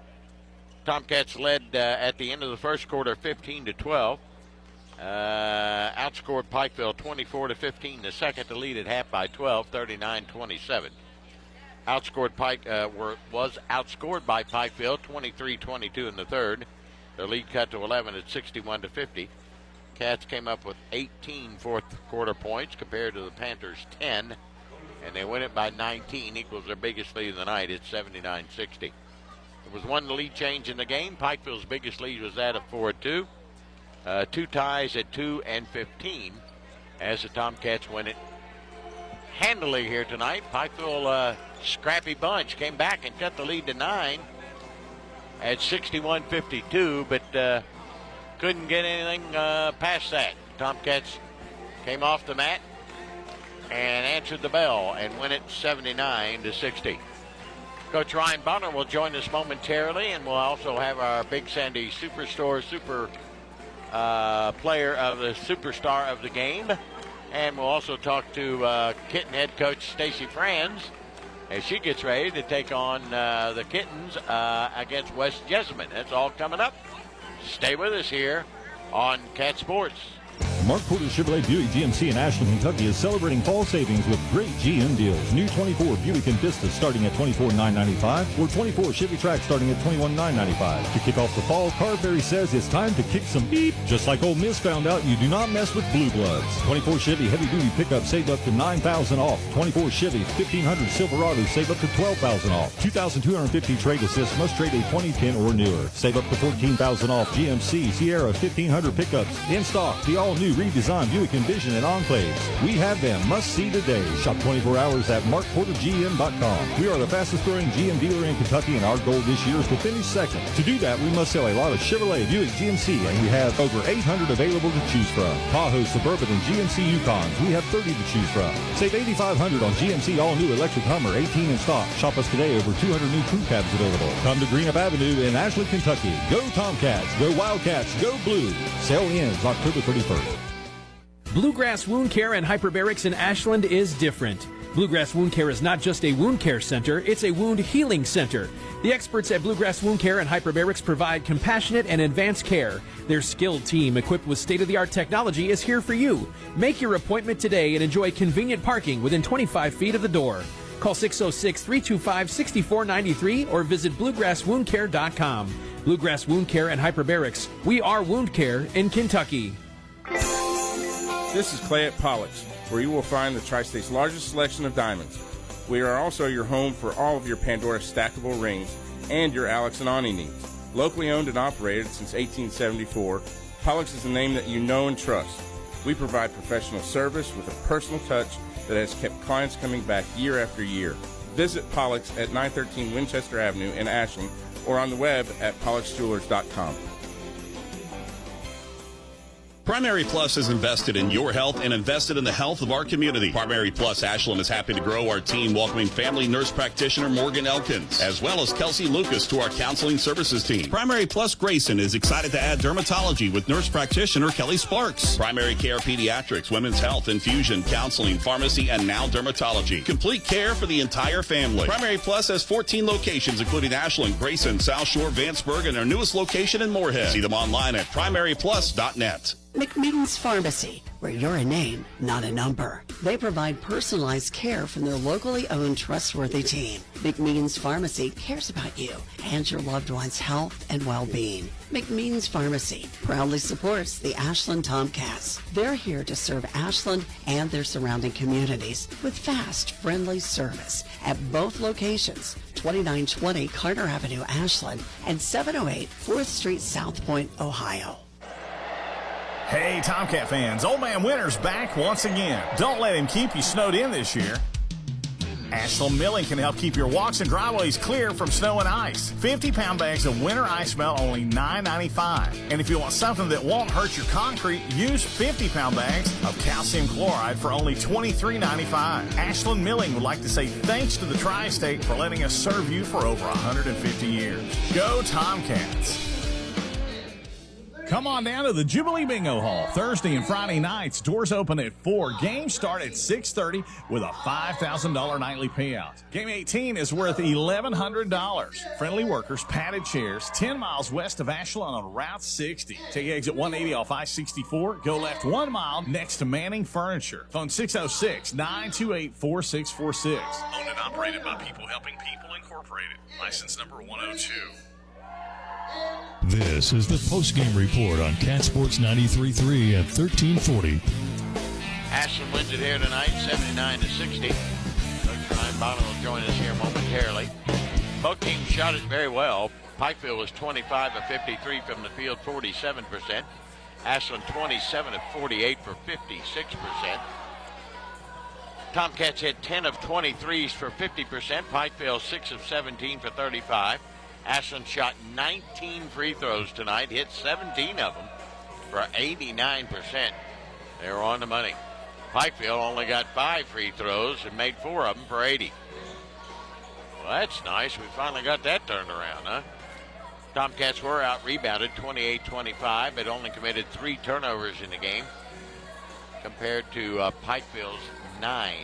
Tomcats led at the end of the first quarter 15-12. Outscored Pikeville 24-15. The second to lead at half by 12, 39-27. Was outscored by Pikeville 23-22 in the third. Their lead cut to 11 at 61-50. Cats came up with 18 fourth quarter points compared to the Panthers' 10, and they win it by 19, equals their biggest lead of the night. It's 79-60. There was one lead change in the game. Pikeville's biggest lead was that of 4-2. Two ties at 2 and 15 as the Tomcats win it handily here tonight. Pikeville, scrappy bunch, came back and cut the lead to 9 at 61-52, but couldn't get anything past that. Tomcats came off the mat and answered the bell and win it 79-60. Coach Ryan Bonner will join us momentarily, and we'll also have our Big Sandy Superstore player of the superstar of the game, and we'll also talk to Kitten head coach Stacy Franz as she gets ready to take on the Kittens against West Jessamine. That's all coming up. Stay with us here on Cat Sports. Mark Porter Chevrolet Buick GMC in Ashland, Kentucky is celebrating fall savings with great GM deals. New 24 Buick Envista starting at $24,995 or 24 Chevy Trax starting at $21,995. To kick off the fall, Carberry says it's time to kick some beep. Just like Ole Miss found out, you do not mess with blue bloods. 24 Chevy heavy duty pickup save up to $9,000 off. 24 Chevy 1500 Silverado save up to $12,000 off. 2,250 trade assist must trade a 2010 or newer. Save up to $14,000 off. GMC Sierra 1500 pickups in stock. The all-new redesigned Buick Envision and Enclaves. We have them. Must see today. Shop 24 hours at markportergm.com. We are the fastest growing GM dealer in Kentucky, and our goal this year is to finish second. To do that, we must sell a lot of Chevrolet, Buick, GMC, and we have over 800 available to choose from. Tahoe, Suburban, and GMC Yukons. We have 30 to choose from. Save $8,500 on GMC all-new electric Hummer, 18 in stock. Shop us today. Over 200 new crew cabs available. Come to Greenup Avenue in Ashland, Kentucky. Go Tomcats. Go Wildcats. Go Blue. Sale ends October 31st. Bluegrass Wound Care and Hyperbarics in Ashland is different. Bluegrass Wound Care is not just a wound care center, it's a wound healing center. The experts at Bluegrass Wound Care and Hyperbarics provide compassionate and advanced care. Their skilled team, equipped with state-of-the-art technology, is here for you. Make your appointment today and enjoy convenient parking within 25 feet of the door. Call 606-325-6493 or visit bluegrasswoundcare.com. Bluegrass Wound Care and Hyperbarics. We are wound care in Kentucky. This is Clay at Pollock's, where you will find the Tri-State's largest selection of diamonds. We are also your home for all of your Pandora stackable rings and your Alex and Ani needs. Locally owned and operated since 1874, Pollock's is a name that you know and trust. We provide professional service with a personal touch that has kept clients coming back year after year. Visit Pollock's at 913 Winchester Avenue in Ashland or on the web at pollocksjewelers.com. Primary Plus is invested in your health and invested in the health of our community. Primary Plus Ashland is happy to grow our team, welcoming family nurse practitioner Morgan Elkins, as well as Kelsey Lucas to our counseling services team. Primary Plus Grayson is excited to add dermatology with nurse practitioner Kelly Sparks. Primary Care Pediatrics, Women's Health, Infusion, Counseling, Pharmacy, and now dermatology. Complete care for the entire family. Primary Plus has 14 locations, including Ashland, Grayson, South Shore, Vanceburg, and our newest location in Moorhead. See them online at primaryplus.net. McMeans Pharmacy, where you're a name, not a number. They provide personalized care from their locally owned, trustworthy team. McMeans Pharmacy cares about you and your loved one's health and well-being. McMeans Pharmacy proudly supports the Ashland Tomcats. They're here to serve Ashland and their surrounding communities with fast, friendly service at both locations, 2920 Carter Avenue, Ashland, and 708 4th Street, South Point, Ohio. Hey, Tomcat fans, Old Man Winter's back once again. Don't let him keep you snowed in this year. Ashland Milling can help keep your walks and driveways clear from snow and ice. 50-pound bags of winter ice melt, only $9.95. And if you want something that won't hurt your concrete, use 50-pound bags of calcium chloride for only $23.95. Ashland Milling would like to say thanks to the Tri-State for letting us serve you for over 150 years. Go Tomcats! Come on down to the Jubilee Bingo Hall Thursday and Friday nights. Doors open at 4. Games start at 6:30 with a $5,000 nightly payout. Game 18 is worth $1,100. Friendly workers, padded chairs, 10 miles west of Ashland on Route 60. Take exit 180 off I-64. Go left 1 mile next to Manning Furniture. Phone 606-928-4646. Owned and operated by People Helping People Incorporated. License number 102. This is the postgame report on Cat Sports 93.3 at 1340. Ashland wins it here tonight, 79-60. Coach Ryan Bonner will join us here momentarily. Both teams shot it very well. Pikeville was 25 of 53 from the field, 47%. Ashland 27 of 48 for 56%. Tomcats had 10 of 23s for 50%. Pikeville 6 of 17 for 35. Ashland shot 19 free throws tonight, hit 17 of them for 89%. They were on the money. Pikeville only got 5 free throws and made 4 of them for 80. Well, that's nice. We finally got that turned around, huh? Tomcats were out-rebounded 28-25, but only committed 3 turnovers in the game compared to Pikeville's 9.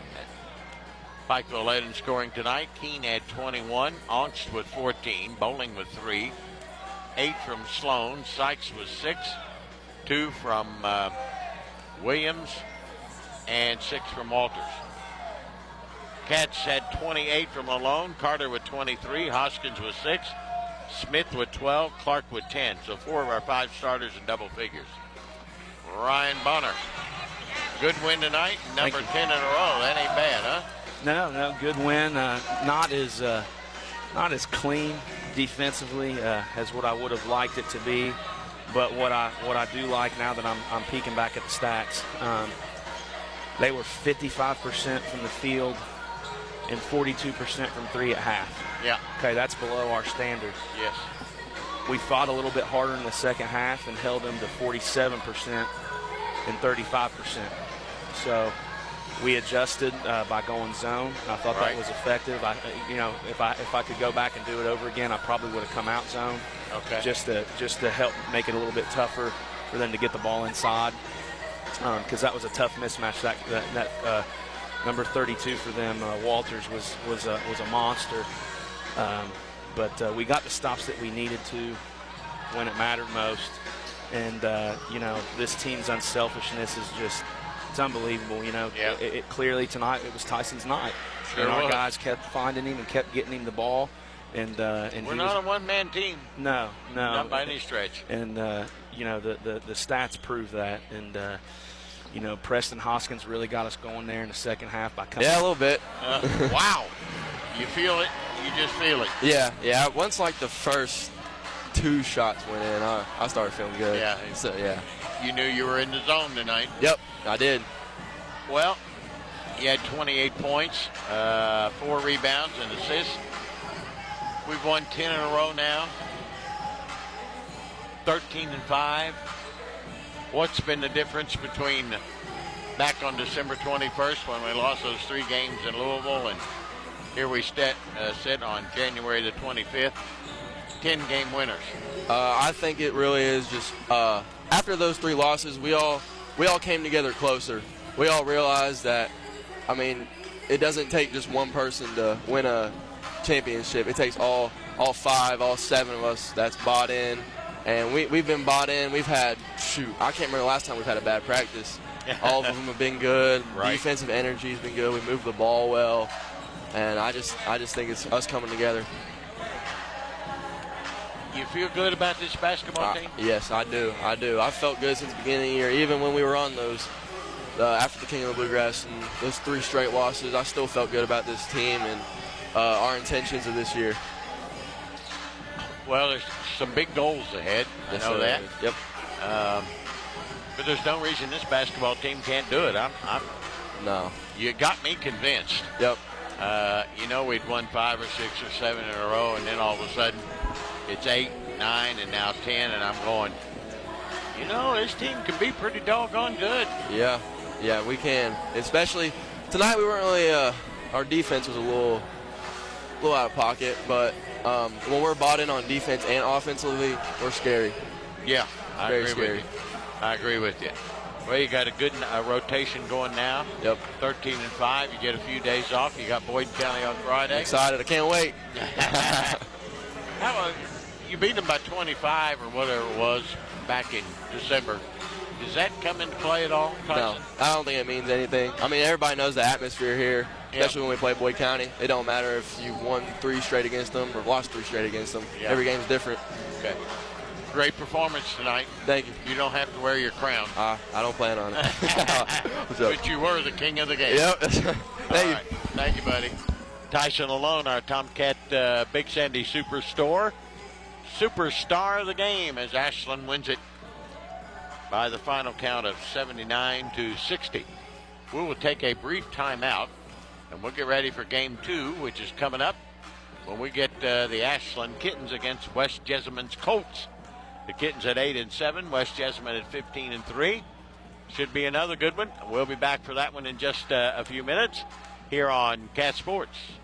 Pikeville led in scoring tonight. Keene had 21, Ongst with 14, Bowling with 3, 8 from Sloan, Sykes was 6, 2 from Williams, and 6 from Walters. Cats had 28 from Malone, Carter with 23, Hoskins with 6, Smith with 12, Clark with 10. So 4 of our 5 starters in double figures. Ryan Bonner, good win tonight, number 10 in a row. That ain't bad, huh? No, good win. Not as clean defensively as what I would have liked it to be, but what I do like now that I'm peeking back at the stats, they were 55% from the field and 42% from 3 at half. Yeah. Okay, that's below our standard. Yes. We fought a little bit harder in the second half and held them to 47% and 35%. So we adjusted by going zone. I thought that was effective. If I could go back and do it over again, I probably would have come out zone. Okay. Just to help make it a little bit tougher for them to get the ball inside, because that was a tough mismatch. That number 32 for them, Walters was a monster. But we got the stops that we needed to when it mattered most. And this team's unselfishness is just. It's unbelievable, It clearly tonight it was Tyson's night. Sure and our was. guys kept finding him and kept getting him the ball. And we're not a one-man team. No, not by any stretch. And the stats prove that. And Preston Hoskins really got us going there in the second half by coming. Yeah, a little bit. Wow, you feel it. You just feel it. Yeah. Once like the first 2 shots went in, I started feeling good. Yeah. So yeah. You knew you were in the zone tonight. Yep, I did. Well, you had 28 points, 4 rebounds and assists. We've won 10 in a row now. 13-5. What's been the difference between back on December 21st when we lost those 3 games in Louisville and here we sit on January the 25th? 10-game winners. I think it really is just after those 3 losses, we all came together closer. We all realized that, it doesn't take just one person to win a championship. It takes all 5, all 7 of us that's bought in. And we've been bought in. We've had, I can't remember the last time we've had a bad practice. All of them have been good. Right. Defensive energy has been good. We moved the ball well. And I just think it's us coming together. You feel good about this basketball team? Yes, I do. I felt good since the beginning of the year. Even when we were on those, after the King of the Bluegrass and those 3 straight losses, I still felt good about this team and our intentions of this year. Well, there's some big goals ahead. I know that. Yep. But there's no reason this basketball team can't do it. No. You got me convinced. Yep. We'd won 5 or 6 or 7 in a row, and then all of a sudden it's 8, 9, and now 10, and I'm going, this team can be pretty doggone good. Yeah, we can. Especially tonight, we weren't really. Our defense was a little out of pocket, but when we're bought in on defense and offensively, we're scary. Yeah, I Very agree scary. with you. I agree with you. Well, you got a good rotation going now. Yep. 13-5. You get a few days off. You got Boyd County on Friday. I'm excited. I can't wait. You beat them by 25 or whatever it was back in December. Does that come into play at all, Tyson? No, I don't think it means anything. Everybody knows the atmosphere here, especially when we play Boyd County. It don't matter if you won 3 straight against them or lost 3 straight against them. Yeah. Every game's different. Okay. Great performance tonight. Thank you. You don't have to wear your crown. I don't plan on it. But you were the king of the game. Yep. Thank you. Right. Thank you, buddy. Tyson Alone, our Tomcat Big Sandy Superstar of the game as Ashland wins it by the final count of 79-60. We will take a brief timeout, and we'll get ready for Game 2, which is coming up when we get the Ashland Kittens against West Jessamyn's Colts. The Kittens at 8-7, West Jessamyn at 15-3. Should be another good one. We'll be back for that one in just a few minutes here on Cat Sports.